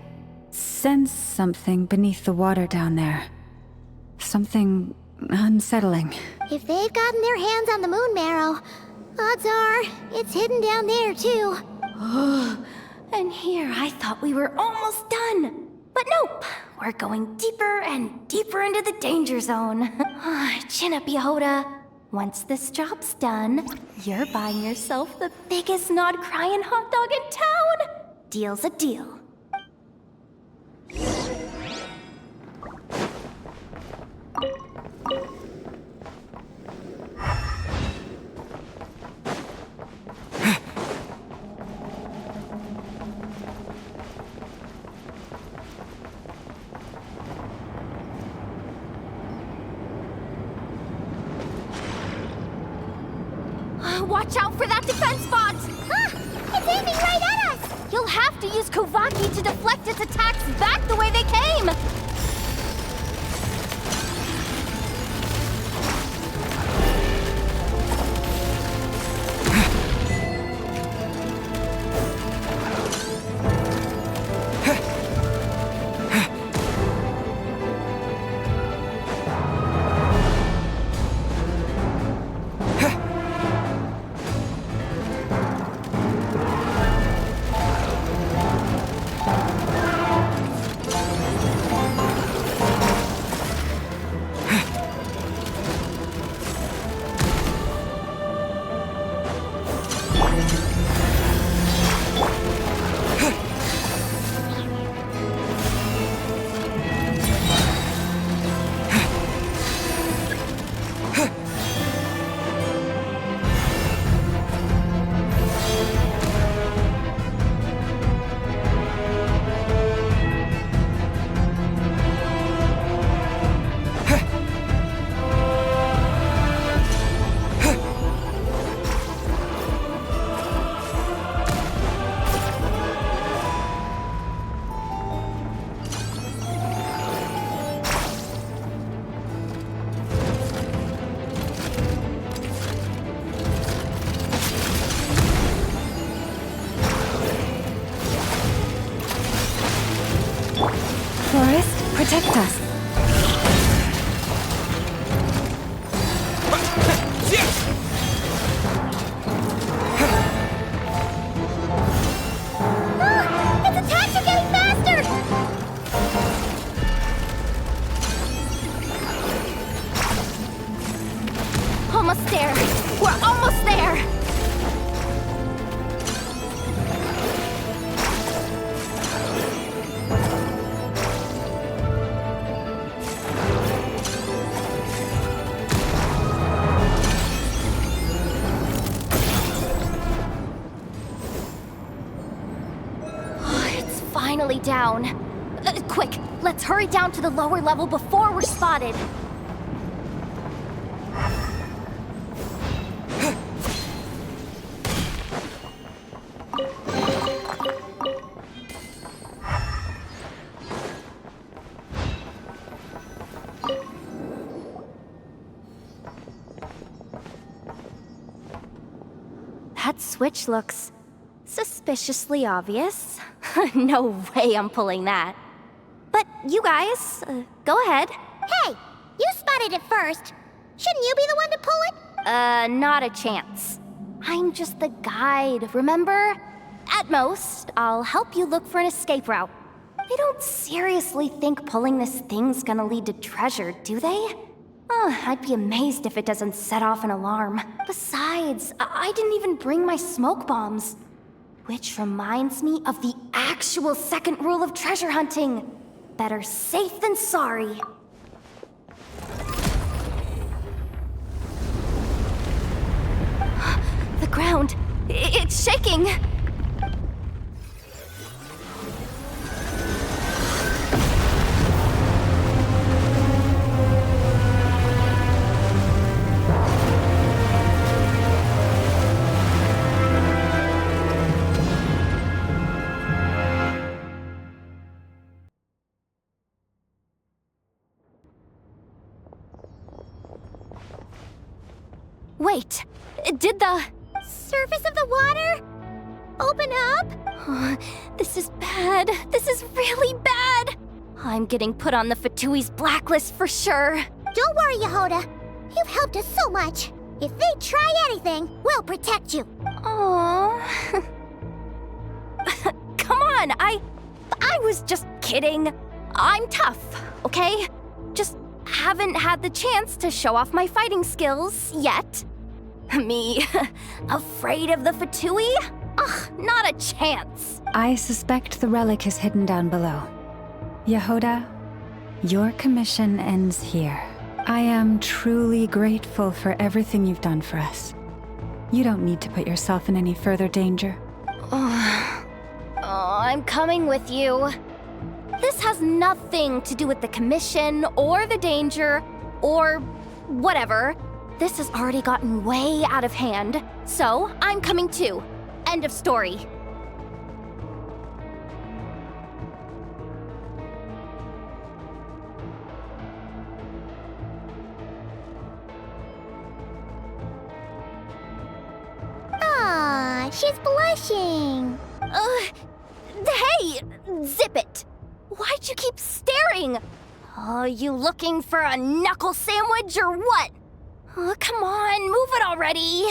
sense something beneath the water down there. Something unsettling. If they've gotten their hands on the moon marrow, odds are it's hidden down there too. And here I thought we were almost done. But nope, we're going deeper and deeper into the danger zone. Chin up, Yehoda. Once this job's done, you're buying yourself the biggest nod-crying hot dog in town. Deal's a deal. Watch out for that defense bot! It's aiming right at us! You'll have to use Kovaki to deflect its attacks back the way they came! Forest, protect us. Its attacks are getting faster! Almost there! We're almost there! Finally down. Quick, let's hurry down to the lower level before we're spotted. That switch looks suspiciously obvious. No way I'm pulling that. But you guys, go ahead. Hey, you spotted it first. Shouldn't you be the one to pull it? Not a chance. I'm just the guide, remember? At most, I'll help you look for an escape route. They don't seriously think pulling this thing's gonna lead to treasure, do they? I'd be amazed if it doesn't set off an alarm. Besides, I didn't even bring my smoke bombs. Which reminds me of the actual second rule of treasure hunting. Better safe than sorry. The ground, it's shaking. Wait, did the surface of the water open up? This is bad. This is really bad. I'm getting put on the Fatui's blacklist for sure. Don't worry, Yehoda. You've helped us so much. If they try anything, we'll protect you. Aww. Come on, I was just kidding. I'm tough, okay? Just haven't had the chance to show off my fighting skills yet. Me, afraid of the Fatui? Ugh, not a chance. I suspect the relic is hidden down below. Yehoda, your commission ends here. I am truly grateful for everything you've done for us. You don't need to put yourself in any further danger. Oh, I'm coming with you. This has nothing to do with the commission or the danger or whatever. This has already gotten way out of hand, so I'm coming too. End of story. Ah, she's blushing. Hey, zip it. Why'd you keep staring? Oh, you looking for a knuckle sandwich or what? Oh, come on, move it already.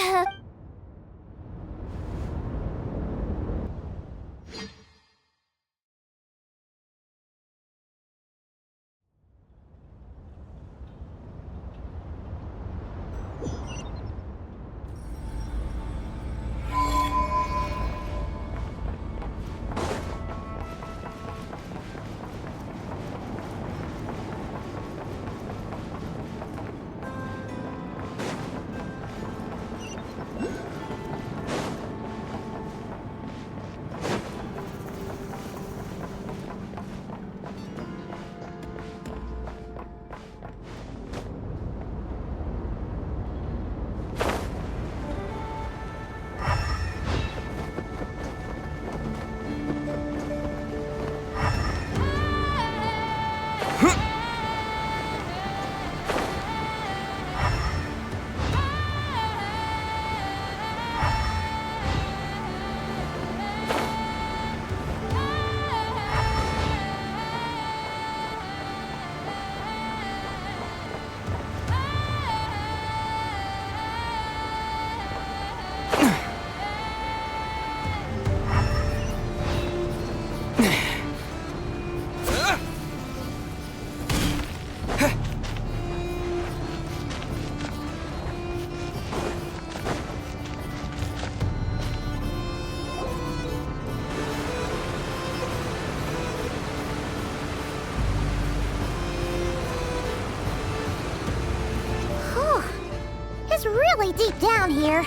It's really deep down here.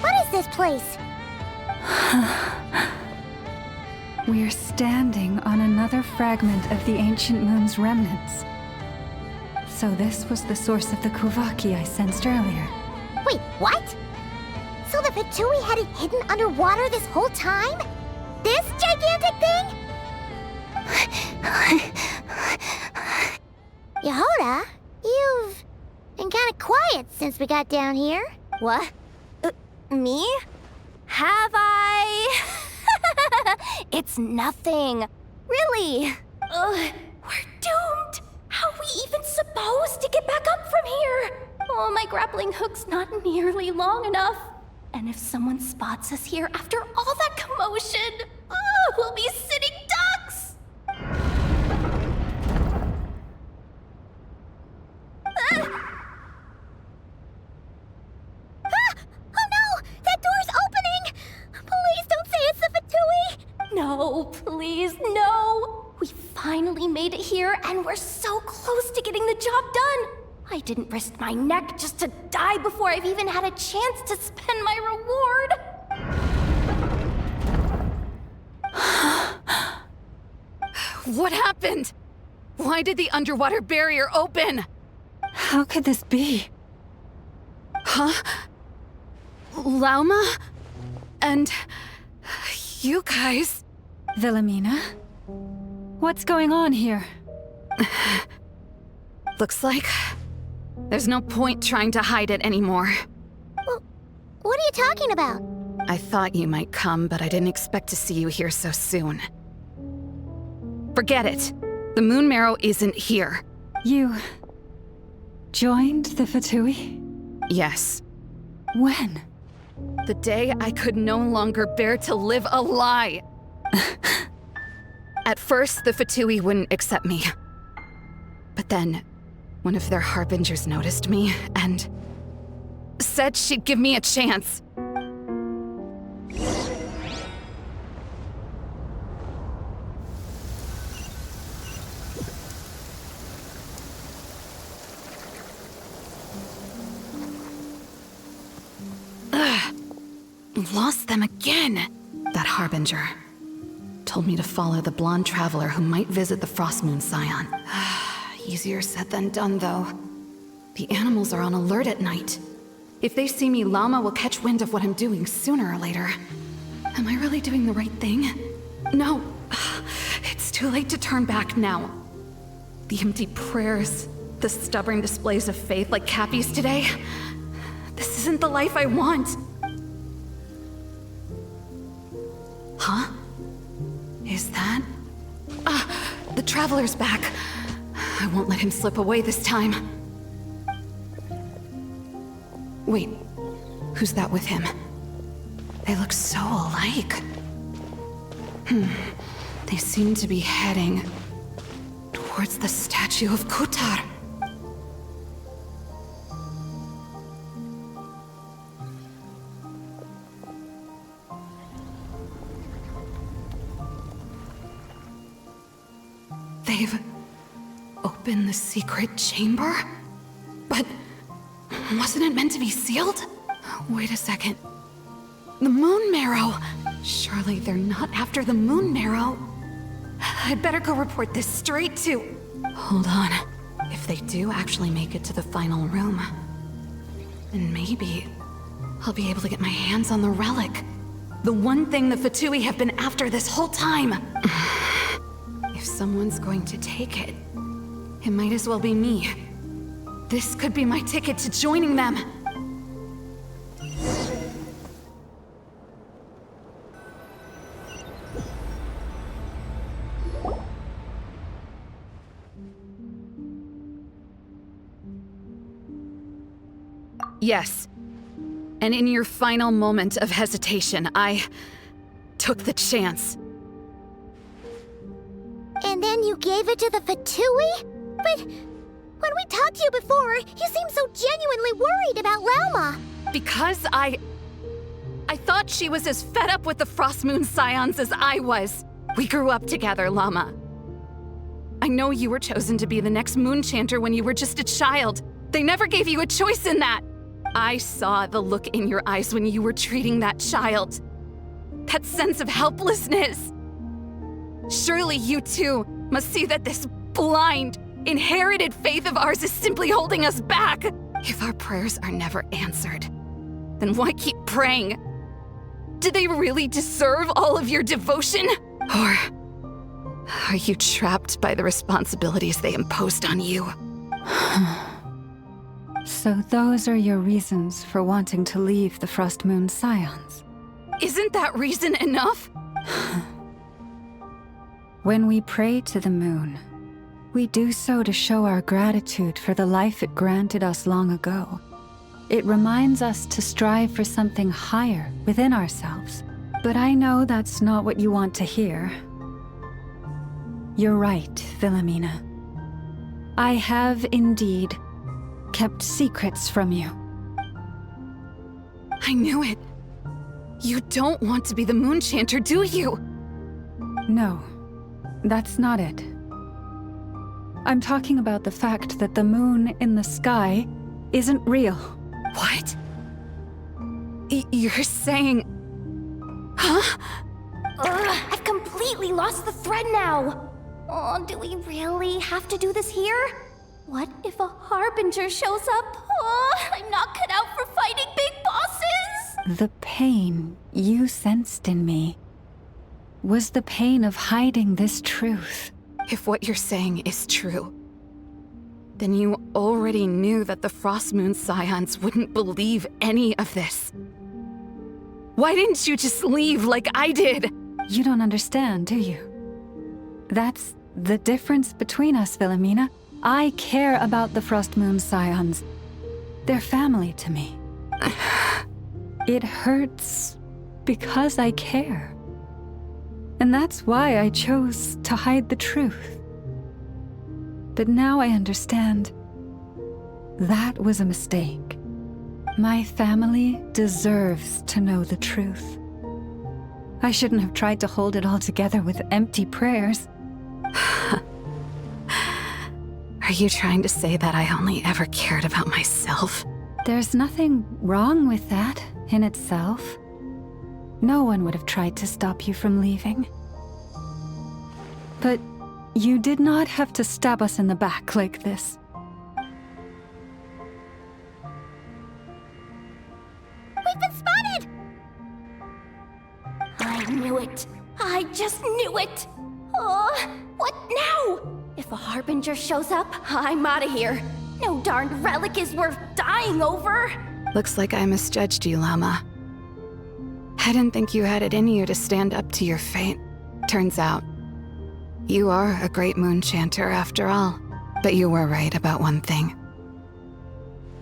What is this place? We're standing on another fragment of the ancient moon's remnants. So this was the source of the Kuvaki I sensed earlier. Wait, what? So the Fatui had it hidden underwater this whole time? This gigantic thing? Yehoda, you've been kind of quiet since we got down here. What? Me? Have I? It's nothing. Really. We're doomed. How are we even supposed to get back up from here? Oh, my grappling hook's not nearly long enough. And if someone spots us here after all that commotion, we'll be sitting ducks. Oh no! That door's opening! Please don't say it's the Fatui! No, please, no! We finally made it here, and we're so close to getting the job done! I didn't risk my neck just to die before I've even had a chance to spend my reward! What happened? Why did the underwater barrier open? How could this be? Huh? Lauma? And... you guys... Wilhelmina? What's going on here? Looks like... there's no point trying to hide it anymore. Well, what are you talking about? I thought you might come, but I didn't expect to see you here so soon. Forget it. The Moon Marrow isn't here. You Joined the Fatui? Yes. When? The day I could no longer bear to live a lie. At first, the Fatui wouldn't accept me. But then, one of their harbingers noticed me and said she'd give me a chance. Lost them again. That harbinger told me to follow the blonde traveler who might visit the Frostmoon Scion. Easier said than done, though. The animals are on alert at night. If they see me, Llama will catch wind of what I'm doing sooner or later. Am I really doing the right thing? No. It's too late to turn back now. The empty prayers, the stubborn displays of faith like Cappy's today. This isn't the life I want. Huh? Is that? The Traveler's back. I won't let him slip away this time. Wait, who's that with him? They look so alike. They seem to be heading towards the statue of Kutar. They've opened the secret chamber? But wasn't it meant to be sealed? Wait a second. The Moon Marrow! Surely they're not after the Moon Marrow. I'd better go report this straight to... Hold on. If they do actually make it to the final room, then maybe I'll be able to get my hands on the relic. The one thing the Fatui have been after this whole time. If someone's going to take it, it might as well be me. This could be my ticket to joining them. Yes. And in your final moment of hesitation, I took the chance. And then you gave it to the Fatui? But when we talked to you before, you seemed so genuinely worried about Lauma. Because I thought she was as fed up with the Frostmoon Scions as I was. We grew up together, Llama. I know you were chosen to be the next Moon Chanter when you were just a child. They never gave you a choice in that. I saw the look in your eyes when you were treating that child. That sense of helplessness. Surely you too must see that this blind, inherited faith of ours is simply holding us back. If our prayers are never answered, then why keep praying? Do they really deserve all of your devotion? Or are you trapped by the responsibilities they imposed on you? So those are your reasons for wanting to leave the Frostmoon Scions? Isn't that reason enough? When we pray to the moon, we do so to show our gratitude for the life it granted us long ago. It reminds us to strive for something higher within ourselves. But I know that's not what you want to hear. You're right, Philomena. I have indeed kept secrets from you. I knew it. You don't want to be the Moon Chanter, do you? No, that's not it. I'm talking about the fact that the moon in the sky isn't real. What? You're saying... Huh? I've completely lost the thread now. Oh, do we really have to do this here? What if a Harbinger shows up? Oh, I'm not cut out for fighting big bosses! The pain you sensed in me was the pain of hiding this truth. If what you're saying is true, then you already knew that the Frostmoon Scions wouldn't believe any of this. Why didn't you just leave like I did? You don't understand, do you? That's the difference between us, Philomena. I care about the Frost Moon Scions. They're family to me. It hurts because I care. And that's why I chose to hide the truth. But now I understand. That was a mistake. My family deserves to know the truth. I shouldn't have tried to hold it all together with empty prayers. Are you trying to say that I only ever cared about myself? There's nothing wrong with that in itself. No one would have tried to stop you from leaving. But you did not have to stab us in the back like this. We've been spotted! I knew it. I just knew it. Oh, what now? If a Harbinger shows up, I'm out of here. No darned relic is worth dying over. Looks like I misjudged you, Llama. I didn't think you had it in you to stand up to your fate. Turns out, you are a great moon chanter after all. But you were right about one thing.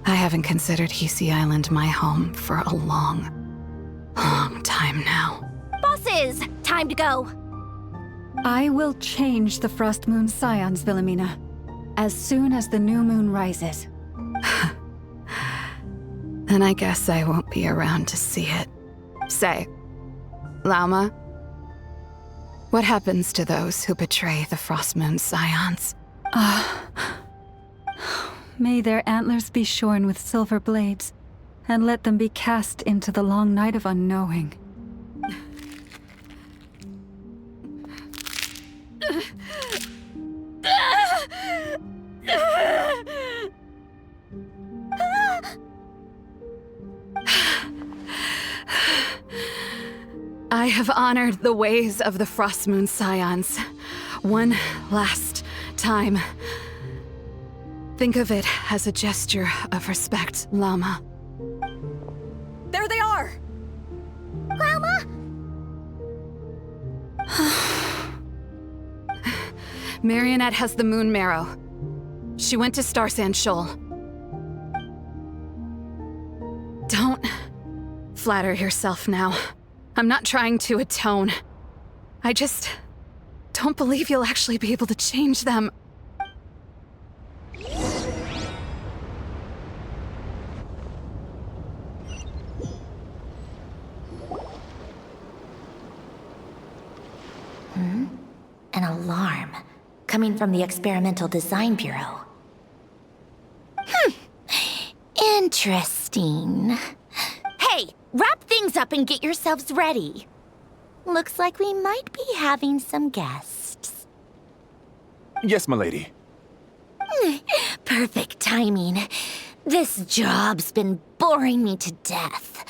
I haven't considered Hisi Island my home for a long, long time now. Bosses, time to go. I will change the Frost Moon Scions, Wilhelmina, as soon as the new moon rises. Then I guess I won't be around to see it. Say, Llama, what happens to those who betray the Frost Moon Scions? May their antlers be shorn with silver blades, and let them be cast into the long night of unknowing. I have honored the ways of the Frost Moon Scions one last time. Think of it as a gesture of respect, Llama. There they are! Grandma? Marionette has the moon marrow. She went to Star Sand Shoal. Don't flatter yourself now. I'm not trying to atone. I just don't believe you'll actually be able to change them. An alarm coming from the Experimental Design Bureau. Interesting. Hey, wrap things up and get yourselves ready. Looks like we might be having some guests. Yes, milady. Perfect timing. This job's been boring me to death.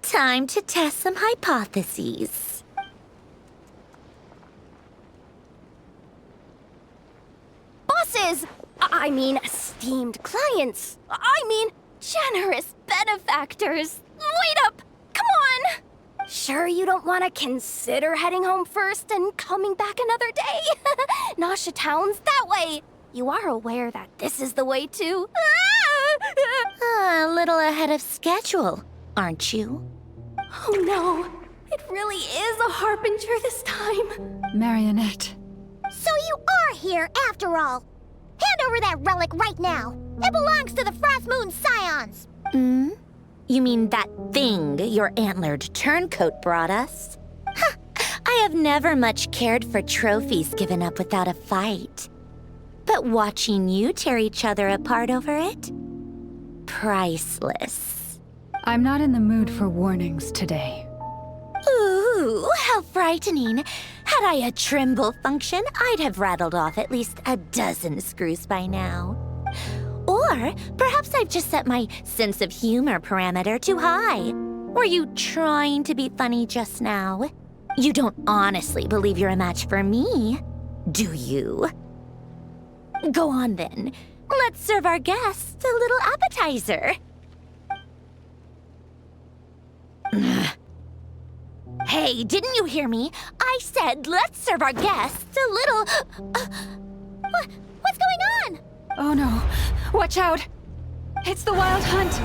Time to test some hypotheses. Bosses! I mean, esteemed clients. I mean, generous benefactors. Wait up! Come on! Sure you don't want to consider heading home first and coming back another day? Nasha Town's that way. You are aware that this is the way too. A little ahead of schedule, aren't you? Oh no, it really is a harbinger this time. Marionette. So you are here after all. Hand over that relic right now. It belongs to the Frost Moon Scions. You mean that thing your antlered turncoat brought us? I have never much cared for trophies given up without a fight. But watching you tear each other apart over it? Priceless. I'm not in the mood for warnings today. Ooh, how frightening. Had I a Trimble function, I'd have rattled off at least a dozen screws by now. Or perhaps I've just set my sense of humor parameter too high. Were you trying to be funny just now? You don't honestly believe you're a match for me, do you? Go on then. Let's serve our guests a little appetizer. Hey, didn't you hear me? I said let's serve our guests a little... What's going on? Oh no. Watch out! It's the Wild Hunt!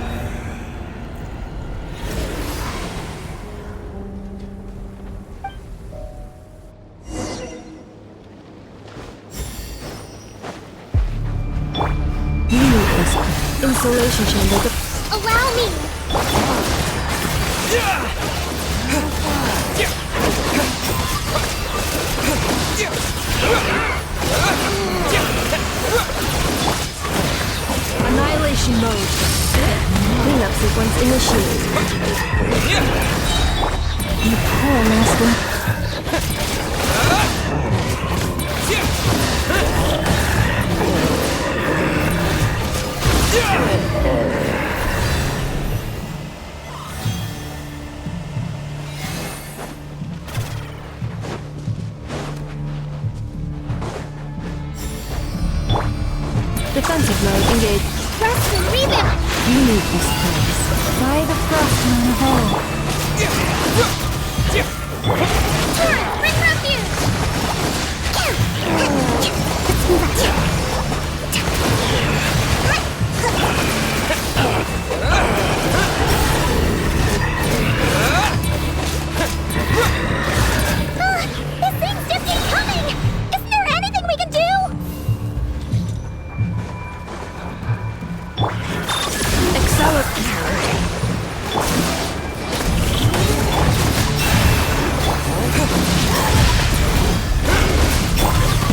Insulation chamber. Allow me! Annihilation mode. Cleanup sequence initiated. You poor master. Defensive mode engaged. Rest and rebound! You need this place. By the Frostmoon of all. Torrent, bring refuge! Let's move out. This things just keep coming! Isn't there anything we can do?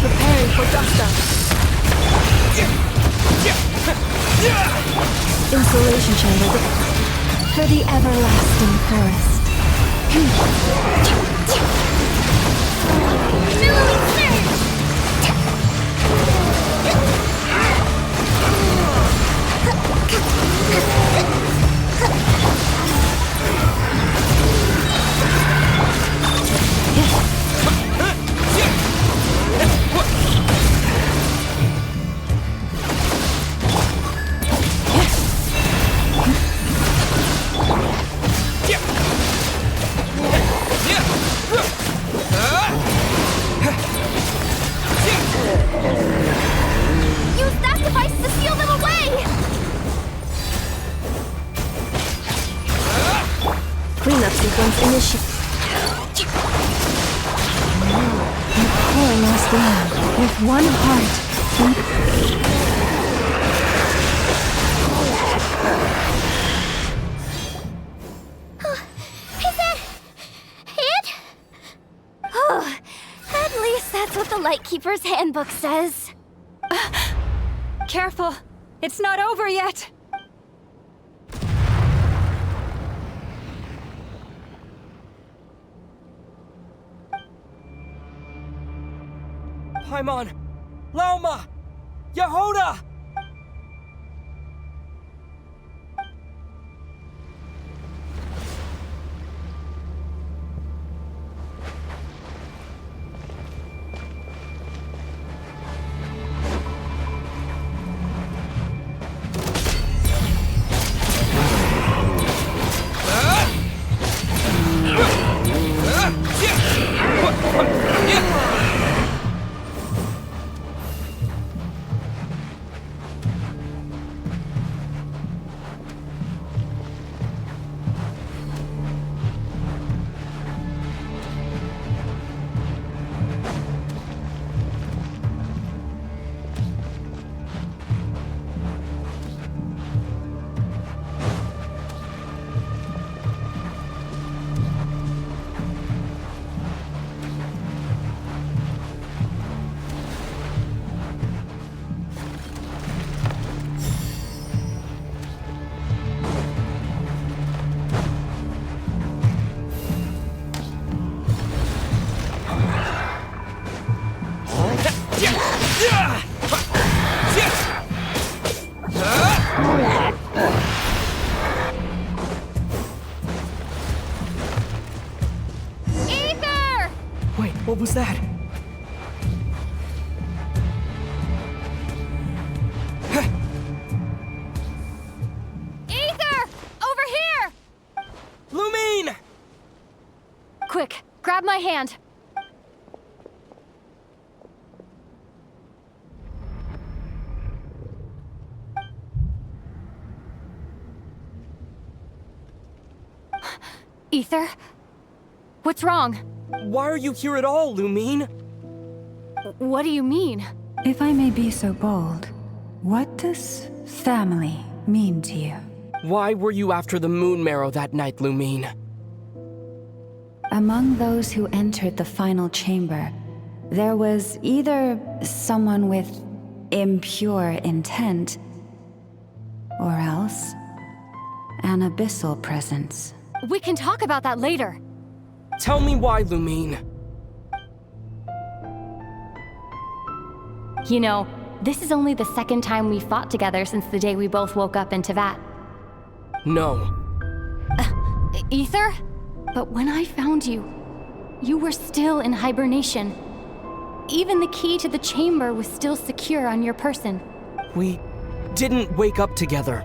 Preparing for dust up. Insulation chamber. For the everlasting forest. Billowing surge! Use that device to seal them away! Cleanup sequence initiated. Poor lost lamb. With one heart. Is that it? Oh, at least that's what the Lightkeeper's handbook says. Careful. It's not over yet. Paimon! Lauma! Yehoda! Ether! Wait, what was that? Ether! Over here! Lumine! Quick, grab my hand. Ether? What's wrong? Why are you here at all, Lumine? What do you mean? If I may be so bold, what does family mean to you? Why were you after the Moon Marrow that night, Lumine? Among those who entered the final chamber, there was either someone with impure intent, or else an abyssal presence. We can talk about that later. Tell me why, Lumine. You know, this is only the second time we fought together since the day we both woke up in Tevat. No. Ether? But when I found you, you were still in hibernation. Even the key to the chamber was still secure on your person. We didn't wake up together.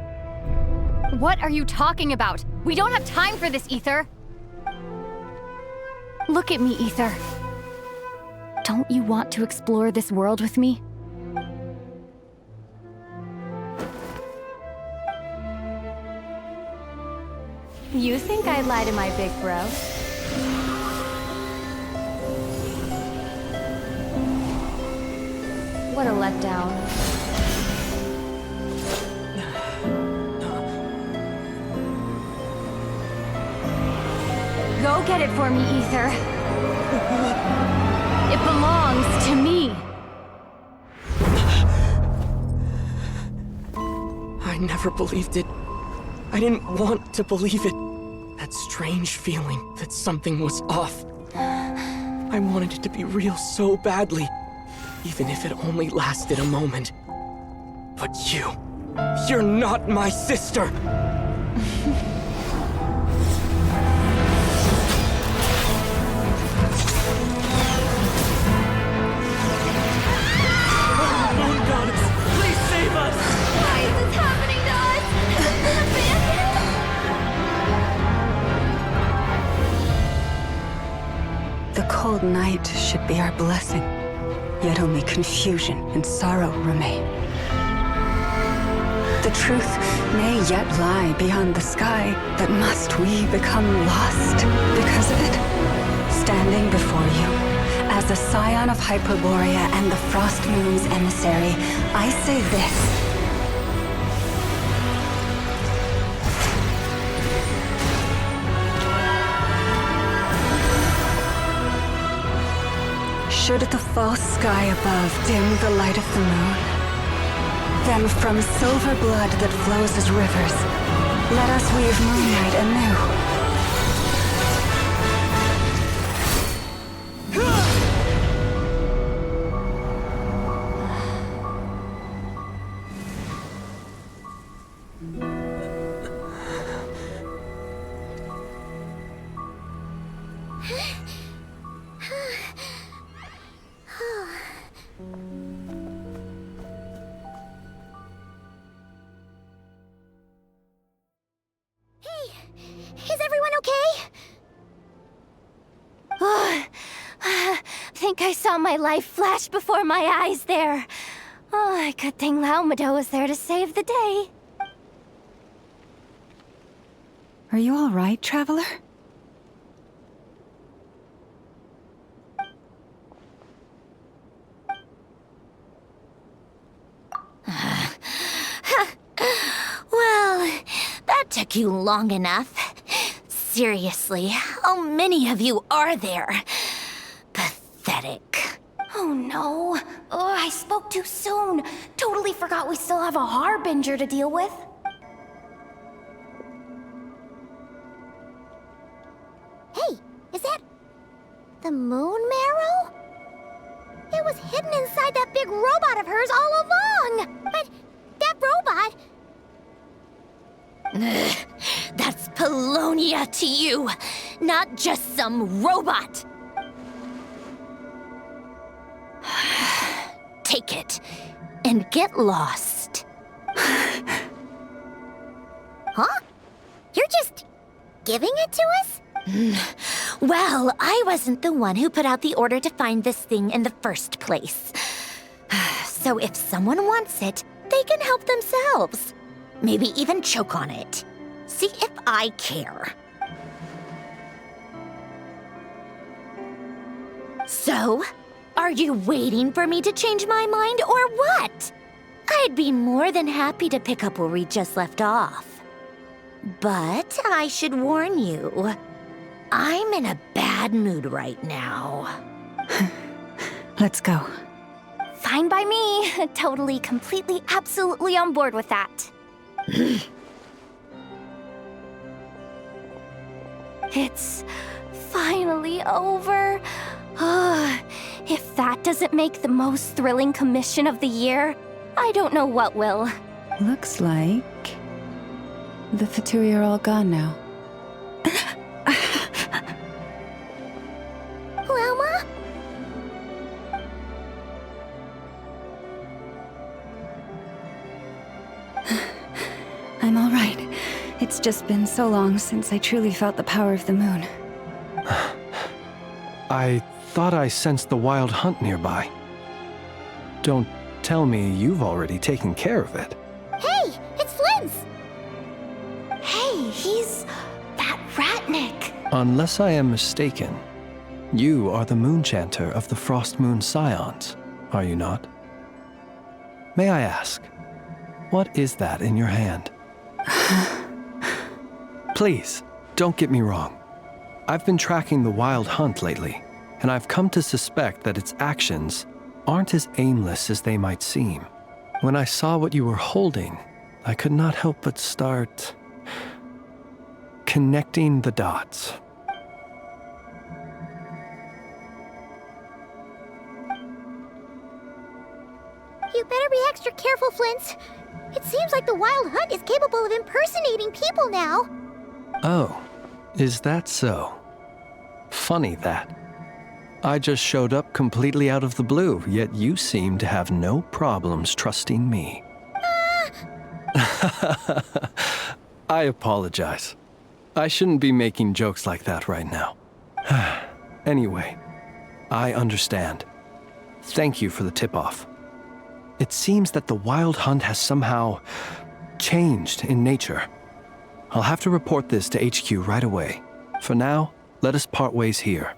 What are you talking about? We don't have time for this, Ether. Look at me, Ether. Don't you want to explore this world with me? You think I'd lie to my big bro? What a letdown. Go get it for me, Ether. It belongs to me. I never believed it. I didn't want to believe it. That strange feeling that something was off. I wanted it to be real so badly, even if it only lasted a moment. But you're not my sister! Moon Goddess, please save us! Why is this happening to us? The cold night should be our blessing, yet only confusion and sorrow remain. The truth may yet lie beyond the sky, but must we become lost because of it? Standing before you, as a scion of Hyperborea and the Frost Moon's emissary, I say this. Should the false sky above dim the light of the moon, then from silver blood that flows as rivers, let us weave moonlight anew. Is everyone okay? Think I saw my life flash before my eyes there. Oh, good thing Laumado was there to save the day. Are you all right, Traveler? Well, that took you long enough. Seriously, how many of you are there? Pathetic. Oh no. Oh, I spoke too soon. Totally forgot we still have a Harbinger to deal with. Hey, is that the Moon Marrow? It was hidden inside that big robot of hers all along. But that robot... That's Polonia to you, not just some robot. Take it and get lost. Huh? You're just giving it to us? Well, I wasn't the one who put out the order to find this thing in the first place. So if someone wants it, they can help themselves. Maybe even choke on it. See if I care. So, are you waiting for me to change my mind or what? I'd be more than happy to pick up where we just left off. But I should warn you, I'm in a bad mood right now. Let's go. Fine by me. Totally, completely, absolutely on board with that. It's finally over. If that doesn't make the most thrilling commission of the year, I don't know what will. Looks like the Fatui are all gone now. Loma? I'm all right. It's just been so long since I truly felt the power of the moon. I thought I sensed the wild hunt nearby. Don't tell me you've already taken care of it. Hey, it's Linz! Hey, he's that Ratnik. Unless I am mistaken, you are the Moonchanter of the Frost Moon Scions, are you not? May I ask, what is that in your hand? Please, don't get me wrong. I've been tracking the wild hunt lately, and I've come to suspect that its actions aren't as aimless as they might seem. When I saw what you were holding, I could not help but start connecting the dots. You better be extra careful, Flint. It seems like the Wild Hunt is capable of impersonating people now. Oh, is that so? Funny that. I just showed up completely out of the blue, yet you seem to have no problems trusting me. I apologize. I shouldn't be making jokes like that right now. Anyway, I understand. Thank you for the tip-off. It seems that the Wild Hunt has somehow changed in nature. I'll have to report this to HQ right away. For now, let us part ways here.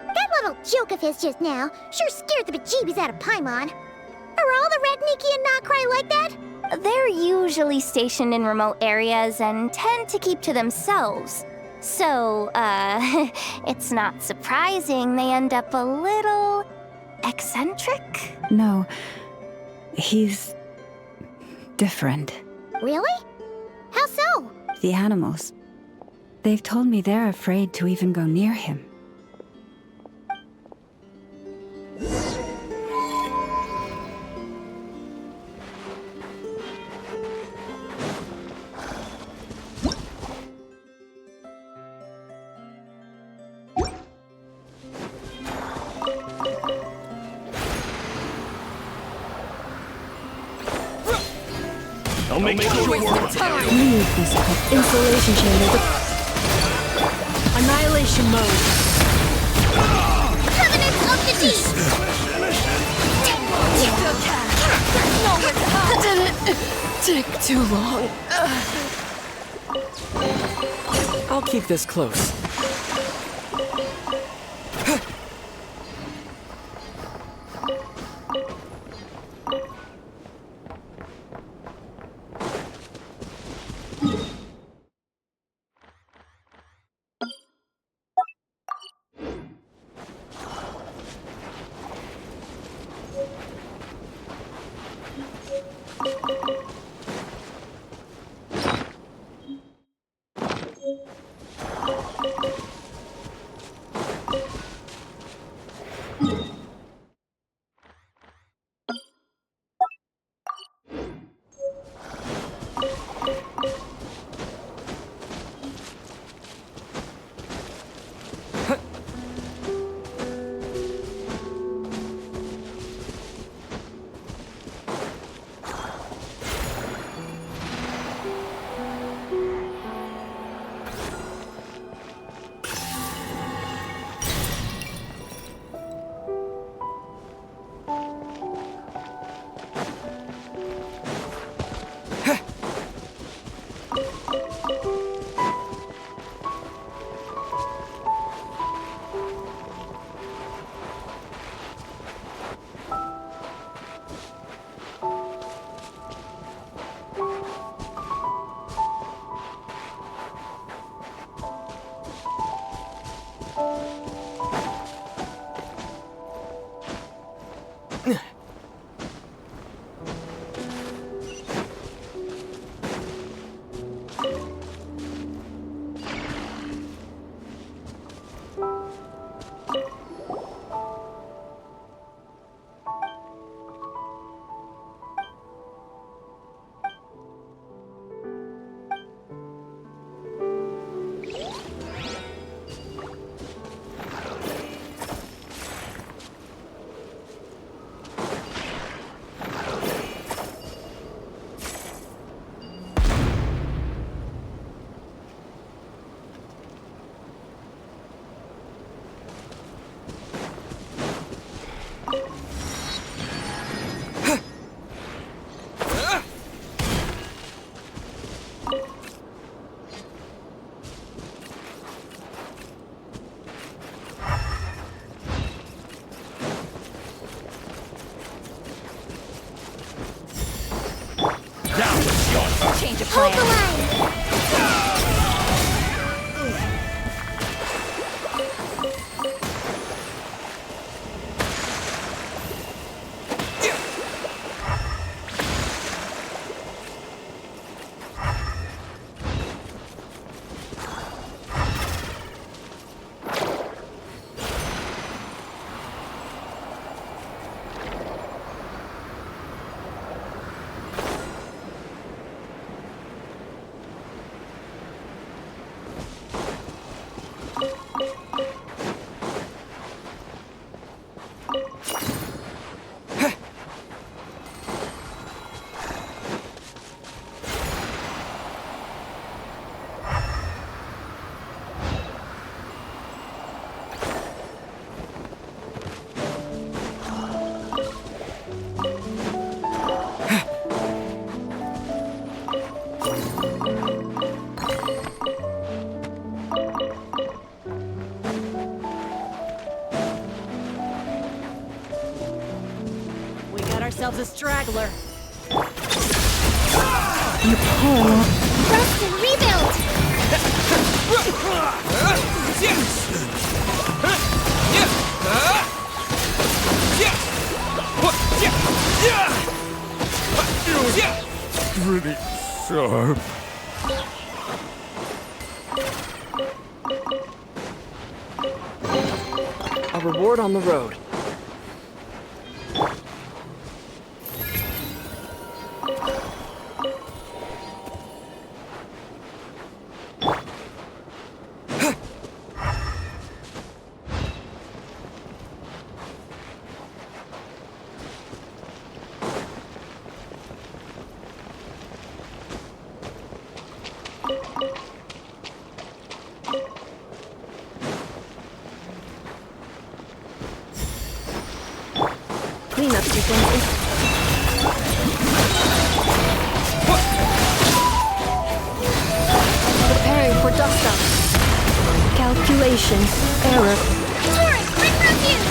That little joke of his just now sure scared the bejeebies out of Paimon. Are all the Ratniki and Nokrai like that? They're usually stationed in remote areas and tend to keep to themselves. So, it's not surprising they end up a little eccentric? No, he's different. Really? How so? The animals. They've told me they're afraid to even go near him. I'll make sure We need this insulation chamber. Annihilation mode. Covenants of the Deep! Didn't take too long. I'll keep this close. Change of plan. ourselves a straggler. You poor Rest and rebuild! Pretty sharp. A reward on the road. Cleanup sequence. Preparing for dust up. Calculation error. Torrent, quick refuge!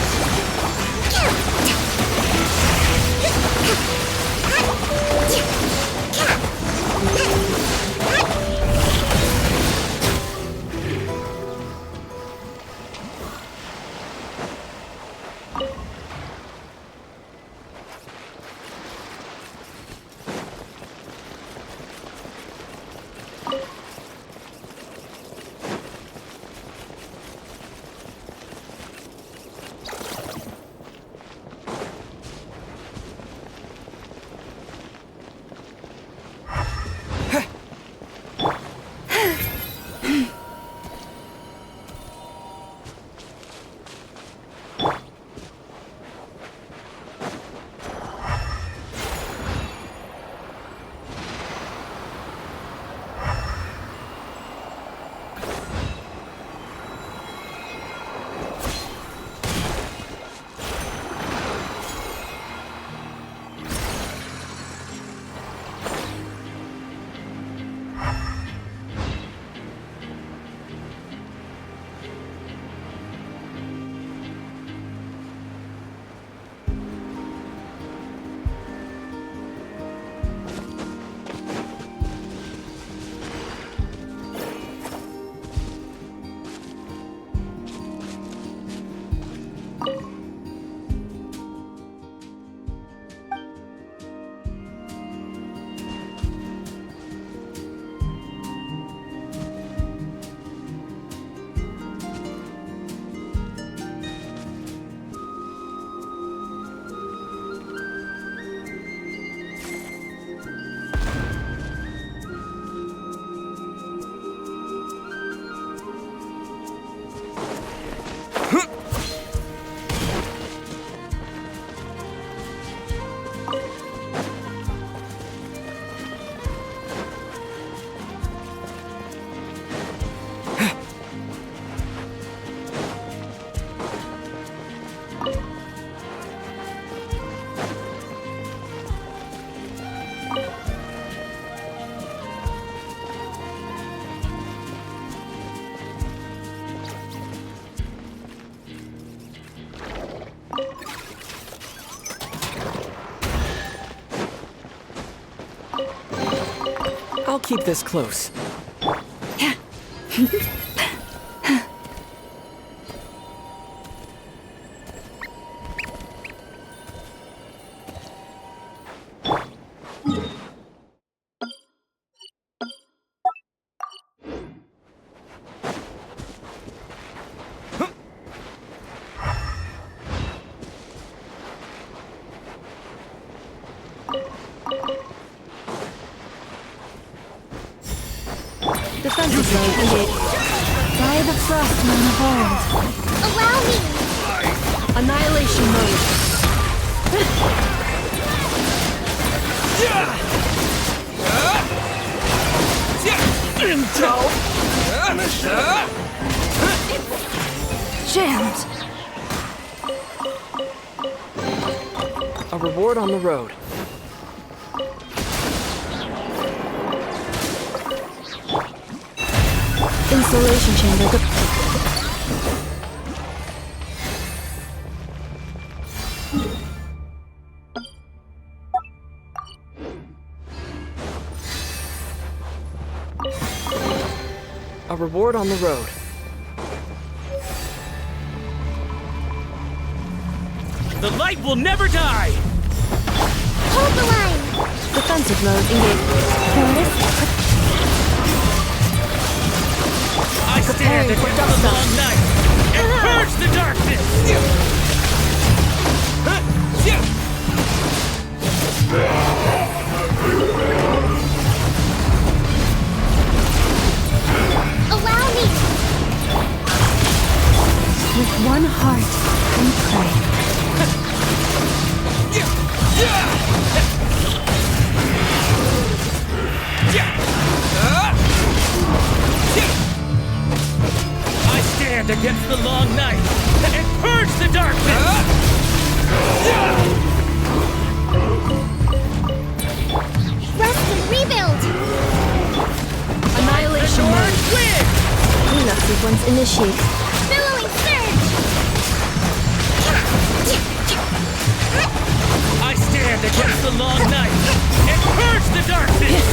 I'll keep this close. Defensive mode engaged. By the frost moon of old. Allow me! Annihilation mode. Jammed. A reward on the road. Insulation chamber. A reward on the road. The light will never die! Hold the line! Defensive mode engaged. I stand against the long night and purge the darkness! Allow me! With one heart, we pray. I stand against the long night and purge the darkness! Rest and rebuild! Annihilation mode. Win! Cleanup sequence initiated. Billowing surge! I stand against the long night and purge the darkness!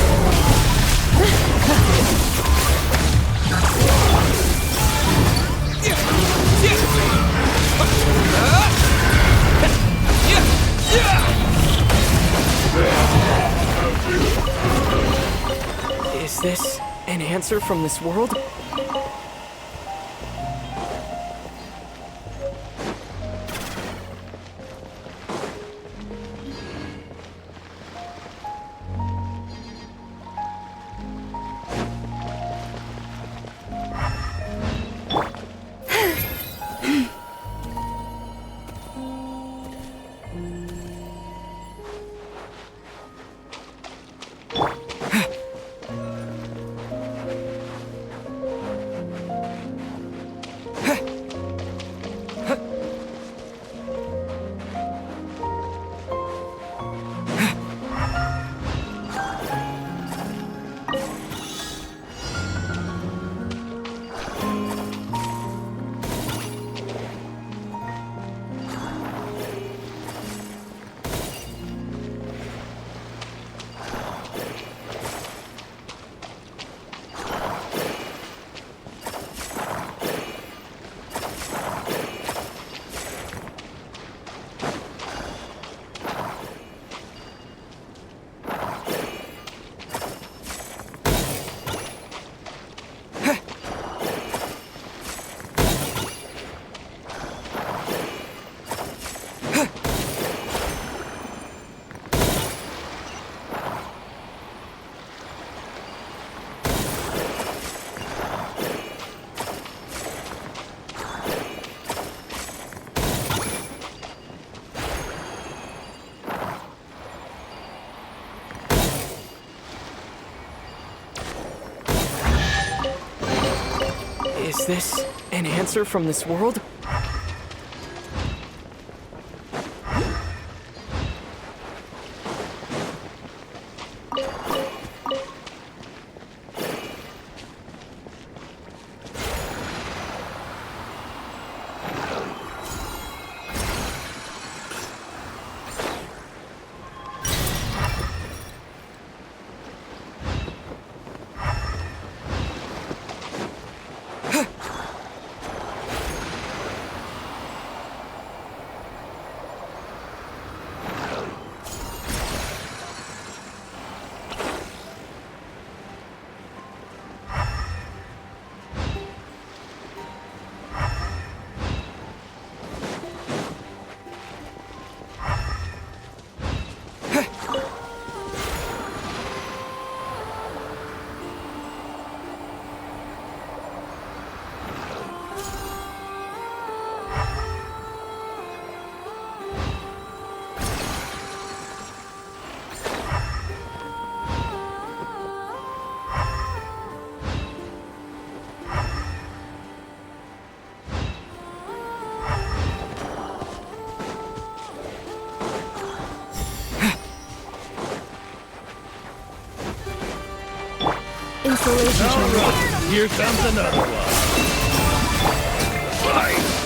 Is this an answer from this world? Is this an answer from this world? Constellation chamber. Alright, here comes another one. Fight!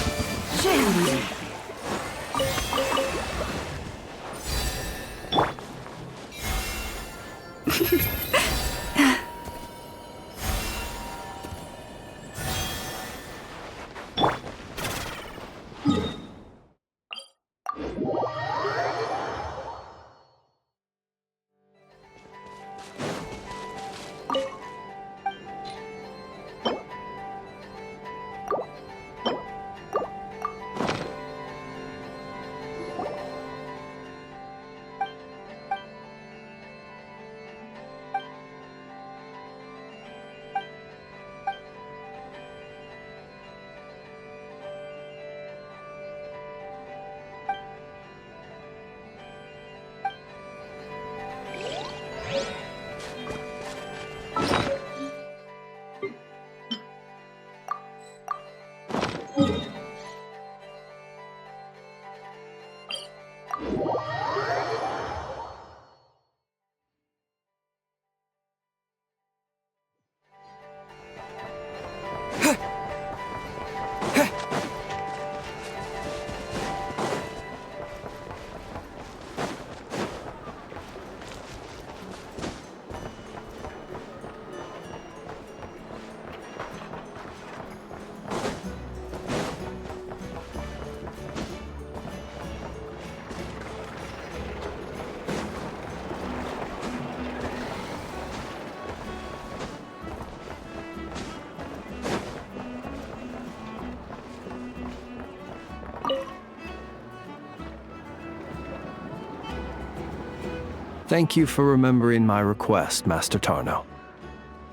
Thank you for remembering my request, Master Tarno.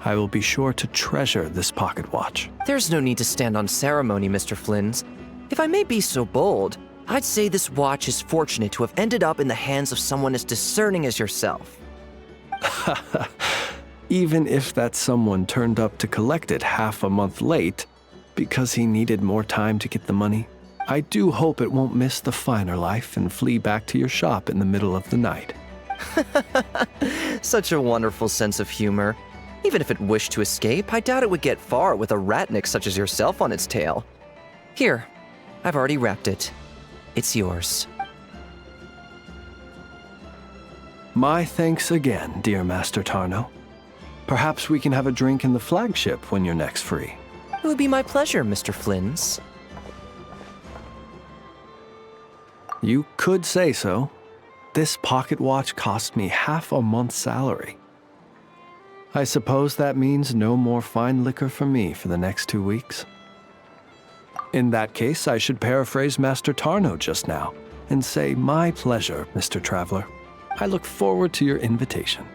I will be sure to treasure this pocket watch. There's no need to stand on ceremony, Mr. Flynns. If I may be so bold, I'd say this watch is fortunate to have ended up in the hands of someone as discerning as yourself. Even if that someone turned up to collect it half a month late because he needed more time to get the money, I do hope it won't miss the finer life and flee back to your shop in the middle of the night. Such a wonderful sense of humor. Even if it wished to escape, I doubt it would get far with a ratnik such as yourself on its tail. Here, I've already wrapped it. It's yours. My thanks again, dear Master Tarno. Perhaps we can have a drink in the flagship when you're next free. It would be my pleasure, Mr. Flynns. You could say so. This pocket watch cost me half a month's salary. I suppose that means no more fine liquor for me for the next 2 weeks. In that case, I should paraphrase Master Tarno just now and say, my pleasure, Mr. Traveler. I look forward to your invitation.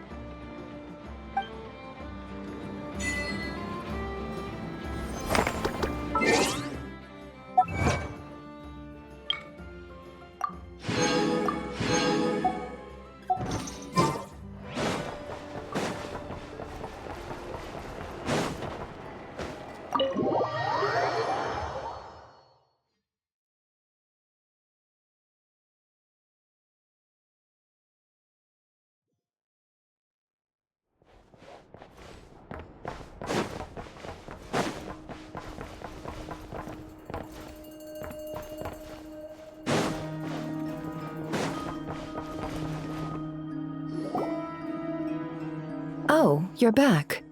Oh, you're back.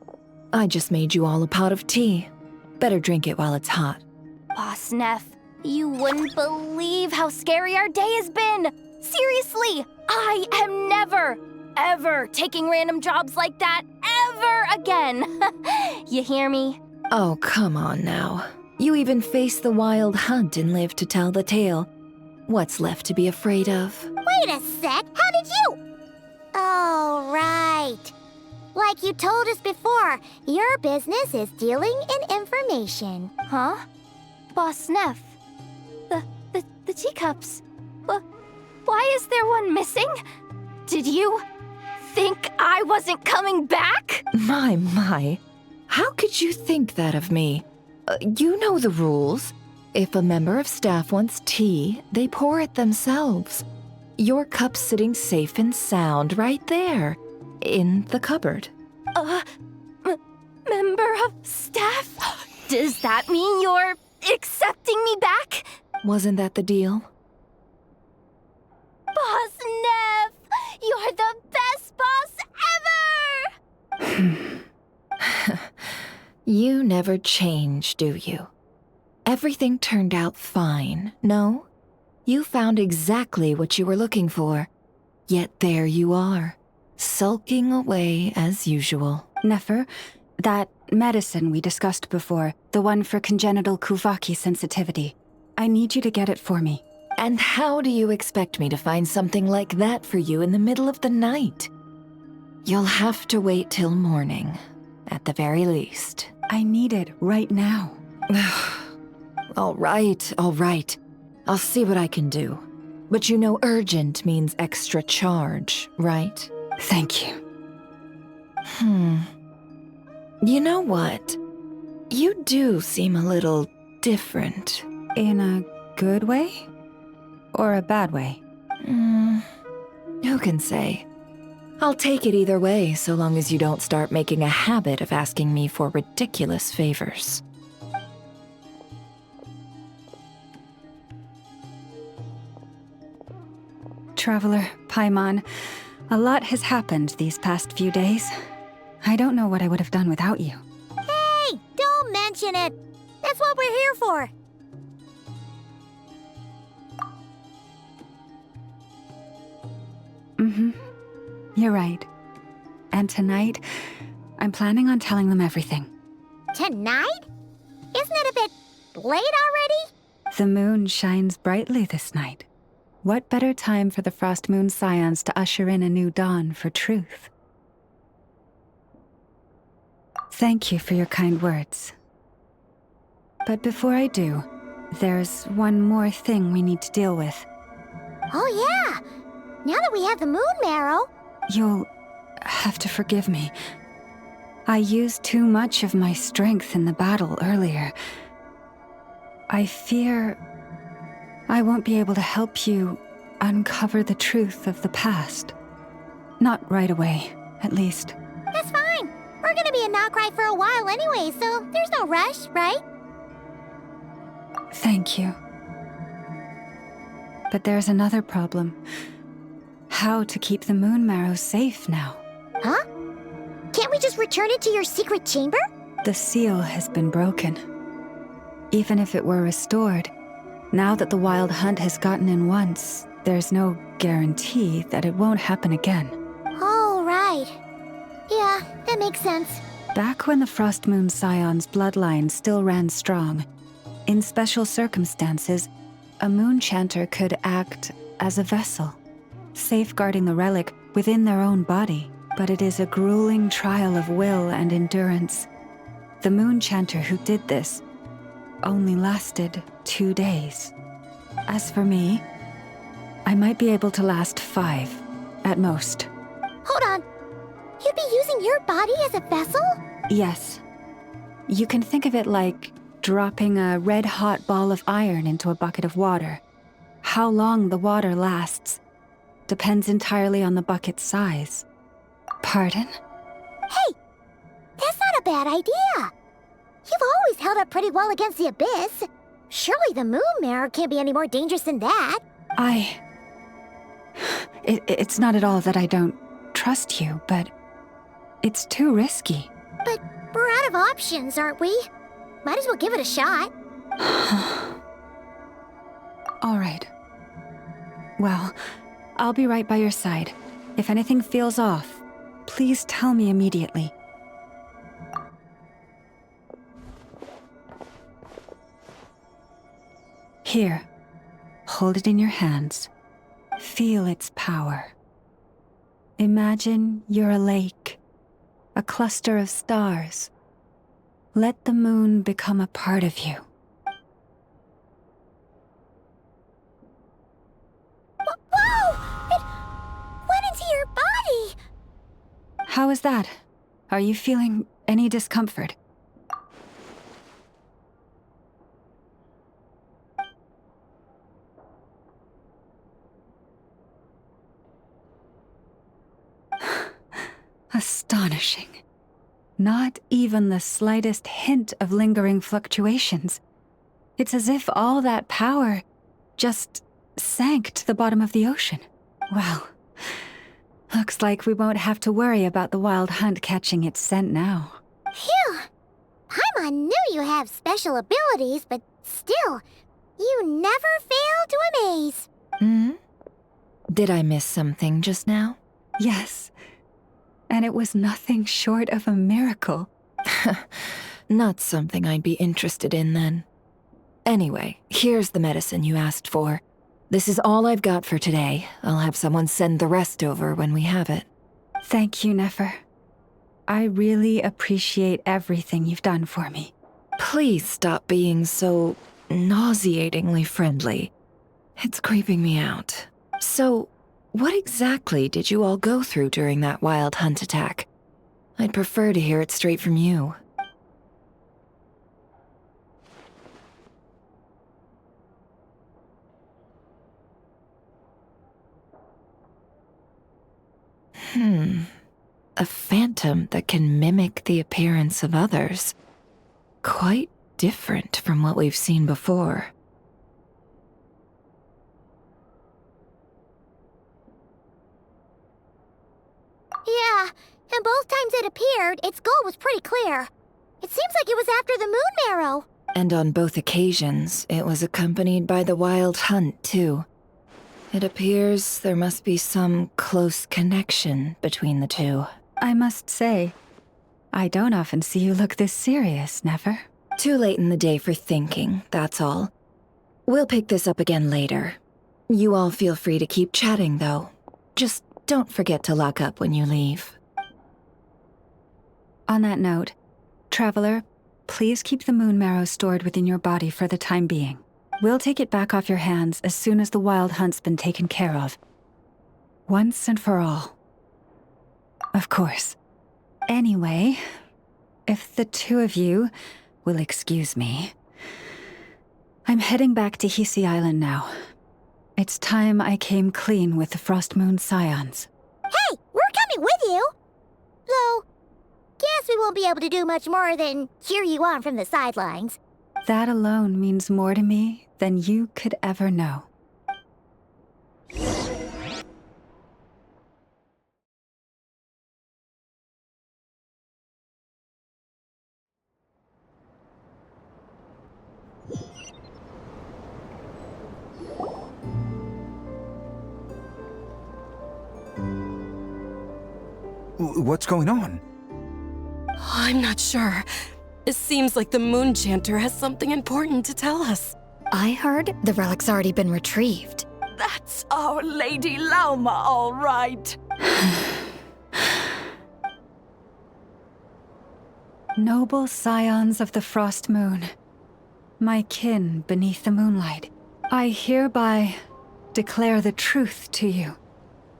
I just made you all a pot of tea. Better drink it while it's hot. Boss Neff, you wouldn't believe how scary our day has been! Seriously, I am never, ever taking random jobs like that ever again! You hear me? Oh, come on now. You even faced the wild hunt and lived to tell the tale. What's left to be afraid of? Wait a sec, how did you? Oh, right. Like you told us before, your business is dealing in information. Huh? Boss Neff, the teacups. Why is there one missing? Did you think I wasn't coming back? My. How could you think that of me? You know the rules. If a member of staff wants tea, they pour it themselves. Your cup's sitting safe and sound right there, in the cupboard. member of staff? Does that mean you're accepting me back? Wasn't that the deal? Boss Neff! You're the best boss ever! You never change, do you? Everything turned out fine, no? You found exactly what you were looking for. Yet there you are, sulking away as usual. Nefer, that medicine we discussed before, the one for congenital Kuvaki sensitivity, I need you to get it for me. And how do you expect me to find something like that for you in the middle of the night? You'll have to wait till morning, at the very least. I need it right now. All right. I'll see what I can do. But you know urgent means extra charge, right? Thank you. You know what? You do seem a little different. In a good way? Or a bad way? Who can say? I'll take it either way, so long as you don't start making a habit of asking me for ridiculous favors. Traveler, Paimon, a lot has happened these past few days. I don't know what I would have done without you. Hey, don't mention it. That's what we're here for. You're right. And tonight, I'm planning on telling them everything. Tonight? Isn't it a bit late already? The moon shines brightly this night. What better time for the Frost Moon Scions to usher in a new dawn for truth? Thank you for your kind words. But before I do, there's one more thing we need to deal with. Oh yeah! Now that we have the moon marrow... You'll have to forgive me. I used too much of my strength in the battle earlier. I fear I won't be able to help you uncover the truth of the past. Not right away, at least. That's fine. We're gonna be a not-cry for a while anyway, so there's no rush, right? Thank you. But there's another problem. How to keep the moon marrow safe now. Huh? Can't we just return it to your secret chamber? The seal has been broken. Even if it were restored, now that the wild hunt has gotten in once, there's no guarantee that it won't happen again. Oh, right. Yeah, that makes sense. Back when the Frost Moon Scion's bloodline still ran strong, in special circumstances, a moon chanter could act as a vessel, safeguarding the relic within their own body. But it is a grueling trial of will and endurance. The moon chanter who did this only lasted 2 days. As for me, I might be able to last 5, at most. Hold on. You'd be using your body as a vessel? Yes. You can think of it like dropping a red-hot ball of iron into a bucket of water. How long the water lasts depends entirely on the bucket's size. Pardon? Hey! That's not a bad idea! You've always held up pretty well against the abyss. Surely the moon mirror can't be any more dangerous than that. It's not at all that I don't trust you, but it's too risky. But we're out of options, aren't we? Might as well give it a shot. All right. Well, I'll be right by your side. If anything feels off, please tell me immediately. Here, hold it in your hands. Feel its power. Imagine you're a lake, a cluster of stars. Let the moon become a part of you. Whoa! It went into your body! How is that? Are you feeling any discomfort? Astonishing. Not even the slightest hint of lingering fluctuations. It's as if all that power just sank to the bottom of the ocean. Well, looks like we won't have to worry about the wild hunt catching its scent now. Phew! Paimon knew you have special abilities, but still, you never fail to amaze. Hmm? Did I miss something just now? Yes. And it was nothing short of a miracle. Not something I'd be interested in then. Anyway, here's the medicine you asked for. This is all I've got for today. I'll have someone send the rest over when we have it. Thank you, Nefer. I really appreciate everything you've done for me. Please stop being so nauseatingly friendly. It's creeping me out. So, what exactly did you all go through during that wild hunt attack? I'd prefer to hear it straight from you. A phantom that can mimic the appearance of others. Quite different from what we've seen before. Yeah, and both times it appeared, its goal was pretty clear. It seems like it was after the moon marrow. And on both occasions, it was accompanied by the wild hunt, too. It appears there must be some close connection between the two. I must say, I don't often see you look this serious, Nefer. Too late in the day for thinking, that's all. We'll pick this up again later. You all feel free to keep chatting, though. Just don't forget to lock up when you leave. On that note, Traveler, please keep the moon marrow stored within your body for the time being. We'll take it back off your hands as soon as the wild hunt's been taken care of. Once and for all. Of course. Anyway, if the two of you will excuse me, I'm heading back to Hisi Island now. It's time I came clean with the Frost Moon Scions. Hey, we're coming with you! Though, guess we won't be able to do much more than cheer you on from the sidelines. That alone means more to me than you could ever know. What's going on? I'm not sure. It seems like the Moon Chanter has something important to tell us. I heard the relic's already been retrieved. That's our Lady Lauma, all right. Noble scions of the Frost Moon, my kin beneath the moonlight, I hereby declare the truth to you.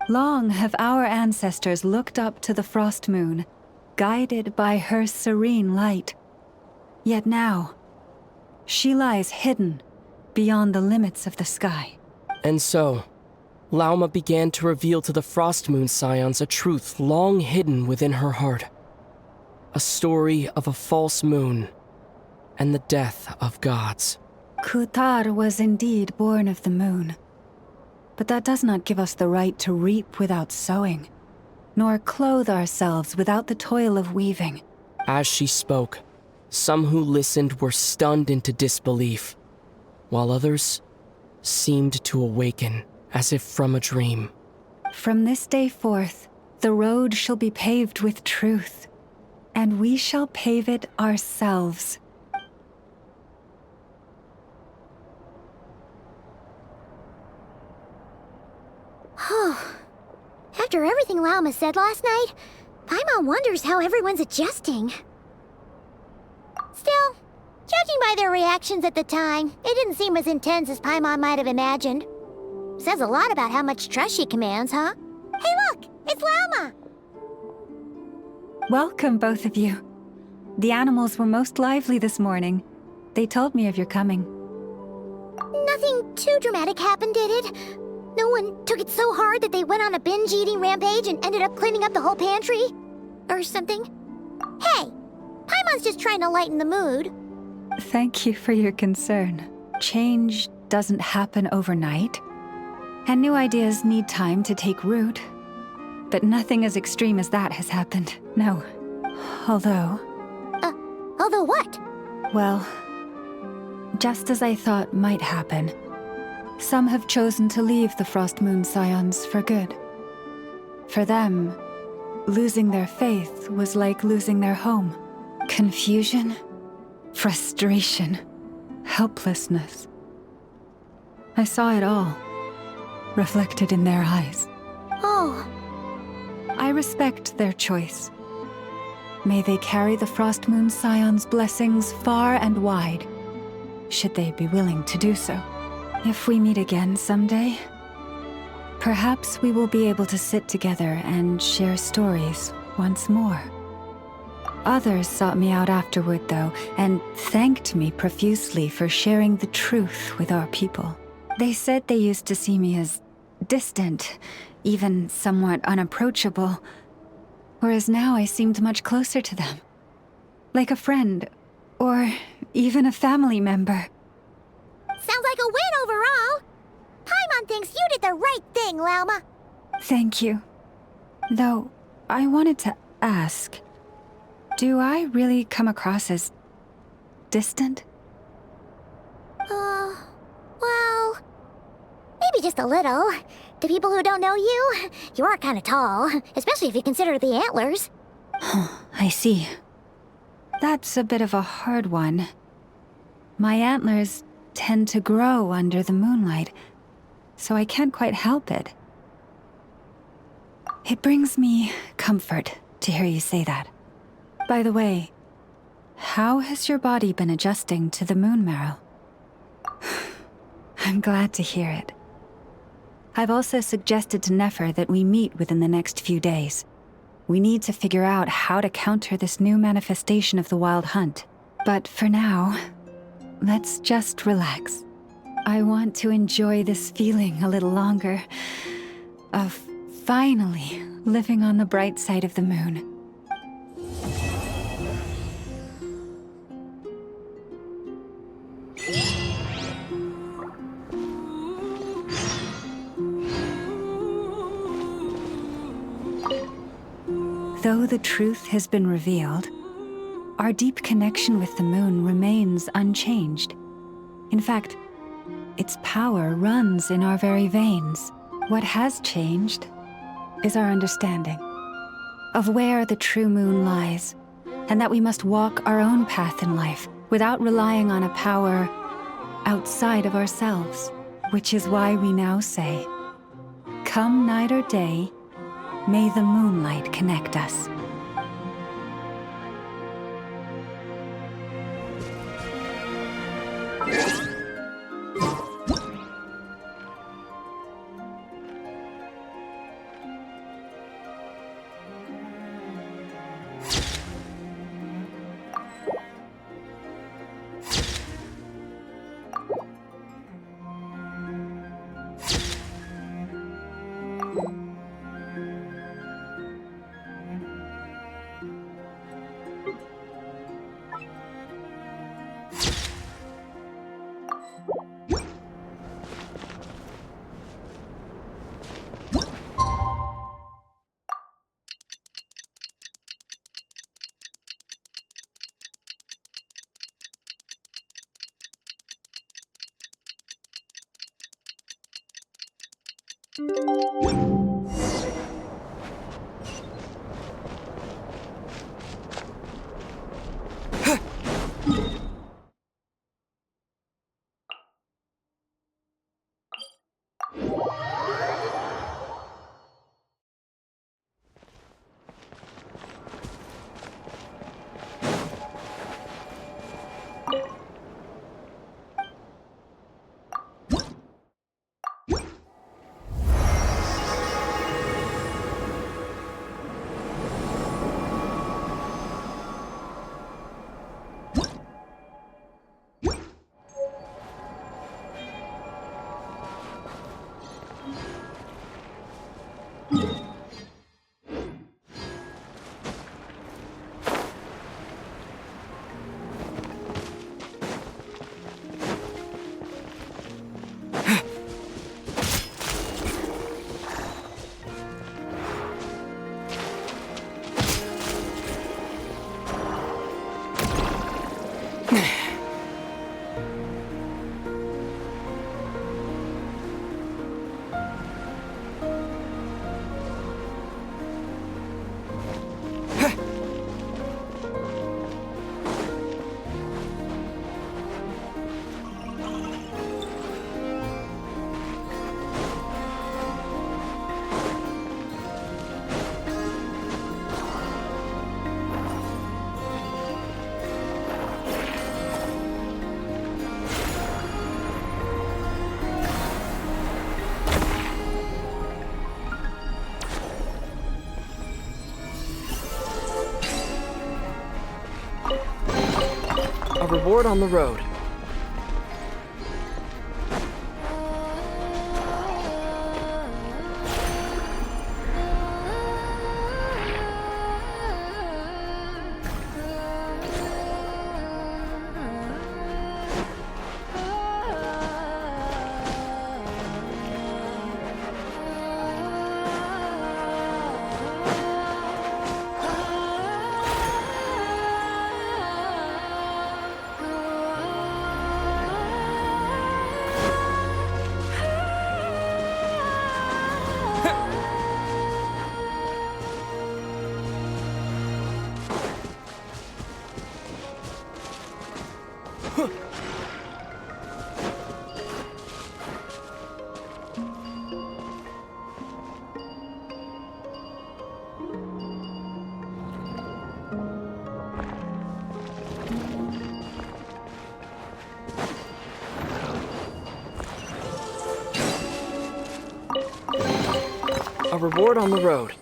Long have our ancestors looked up to the Frost Moon, guided by her serene light. Yet now, she lies hidden beyond the limits of the sky. And so, Lauma began to reveal to the Frost Moon Scions a truth long hidden within her heart. A story of a false moon and the death of gods. Kutar was indeed born of the moon. But that does not give us the right to reap without sowing, nor clothe ourselves without the toil of weaving. As she spoke, some who listened were stunned into disbelief, while others seemed to awaken as if from a dream. From this day forth, the road shall be paved with truth, and we shall pave it ourselves. After everything Lauma said last night, Paimon wonders how everyone's adjusting. Still, judging by their reactions at the time, it didn't seem as intense as Paimon might have imagined. Says a lot about how much trust she commands, huh? Hey look! It's Lauma! Welcome, both of you. The animals were most lively this morning. They told me of your coming. Nothing too dramatic happened, did it? No one took it so hard that they went on a binge-eating rampage and ended up cleaning up the whole pantry? Or something? Hey, Paimon's just trying to lighten the mood. Thank you for your concern. Change doesn't happen overnight, and new ideas need time to take root. But nothing as extreme as that has happened, no. Although what? Well, just as I thought might happen, some have chosen to leave the Frost Moon Scions for good. For them, losing their faith was like losing their home. Confusion, frustration, helplessness. I saw it all, reflected in their eyes. Oh. I respect their choice. May they carry the Frost Moon Scion's blessings far and wide, should they be willing to do so. If we meet again someday, perhaps we will be able to sit together and share stories once more. Others sought me out afterward, though, and thanked me profusely for sharing the truth with our people. They said they used to see me as distant, even somewhat unapproachable, whereas now I seemed much closer to them. Like a friend, or even a family member. Sounds like a win overall. Paimon thinks you did the right thing, Lauma. Thank you. Though, I wanted to ask, do I really come across as distant? Well, maybe just a little. To people who don't know you, you are kind of tall, especially if you consider the antlers. I see. That's a bit of a hard one. My antlers tend to grow under the moonlight, so I can't quite help it. It brings me comfort to hear you say that. By the way, how has your body been adjusting to the moon marrow? I'm glad to hear it. I've also suggested to Nefer that we meet within the next few days. We need to figure out how to counter this new manifestation of the Wild Hunt. But for now, let's just relax. I want to enjoy this feeling a little longer, of finally living on the bright side of the moon. Though the truth has been revealed, our deep connection with the moon remains unchanged. In fact, its power runs in our very veins. What has changed is our understanding of where the true moon lies, and that we must walk our own path in life without relying on a power outside of ourselves. Which is why we now say, come night or day, may the moonlight connect us. reward on the road. A reward on the road.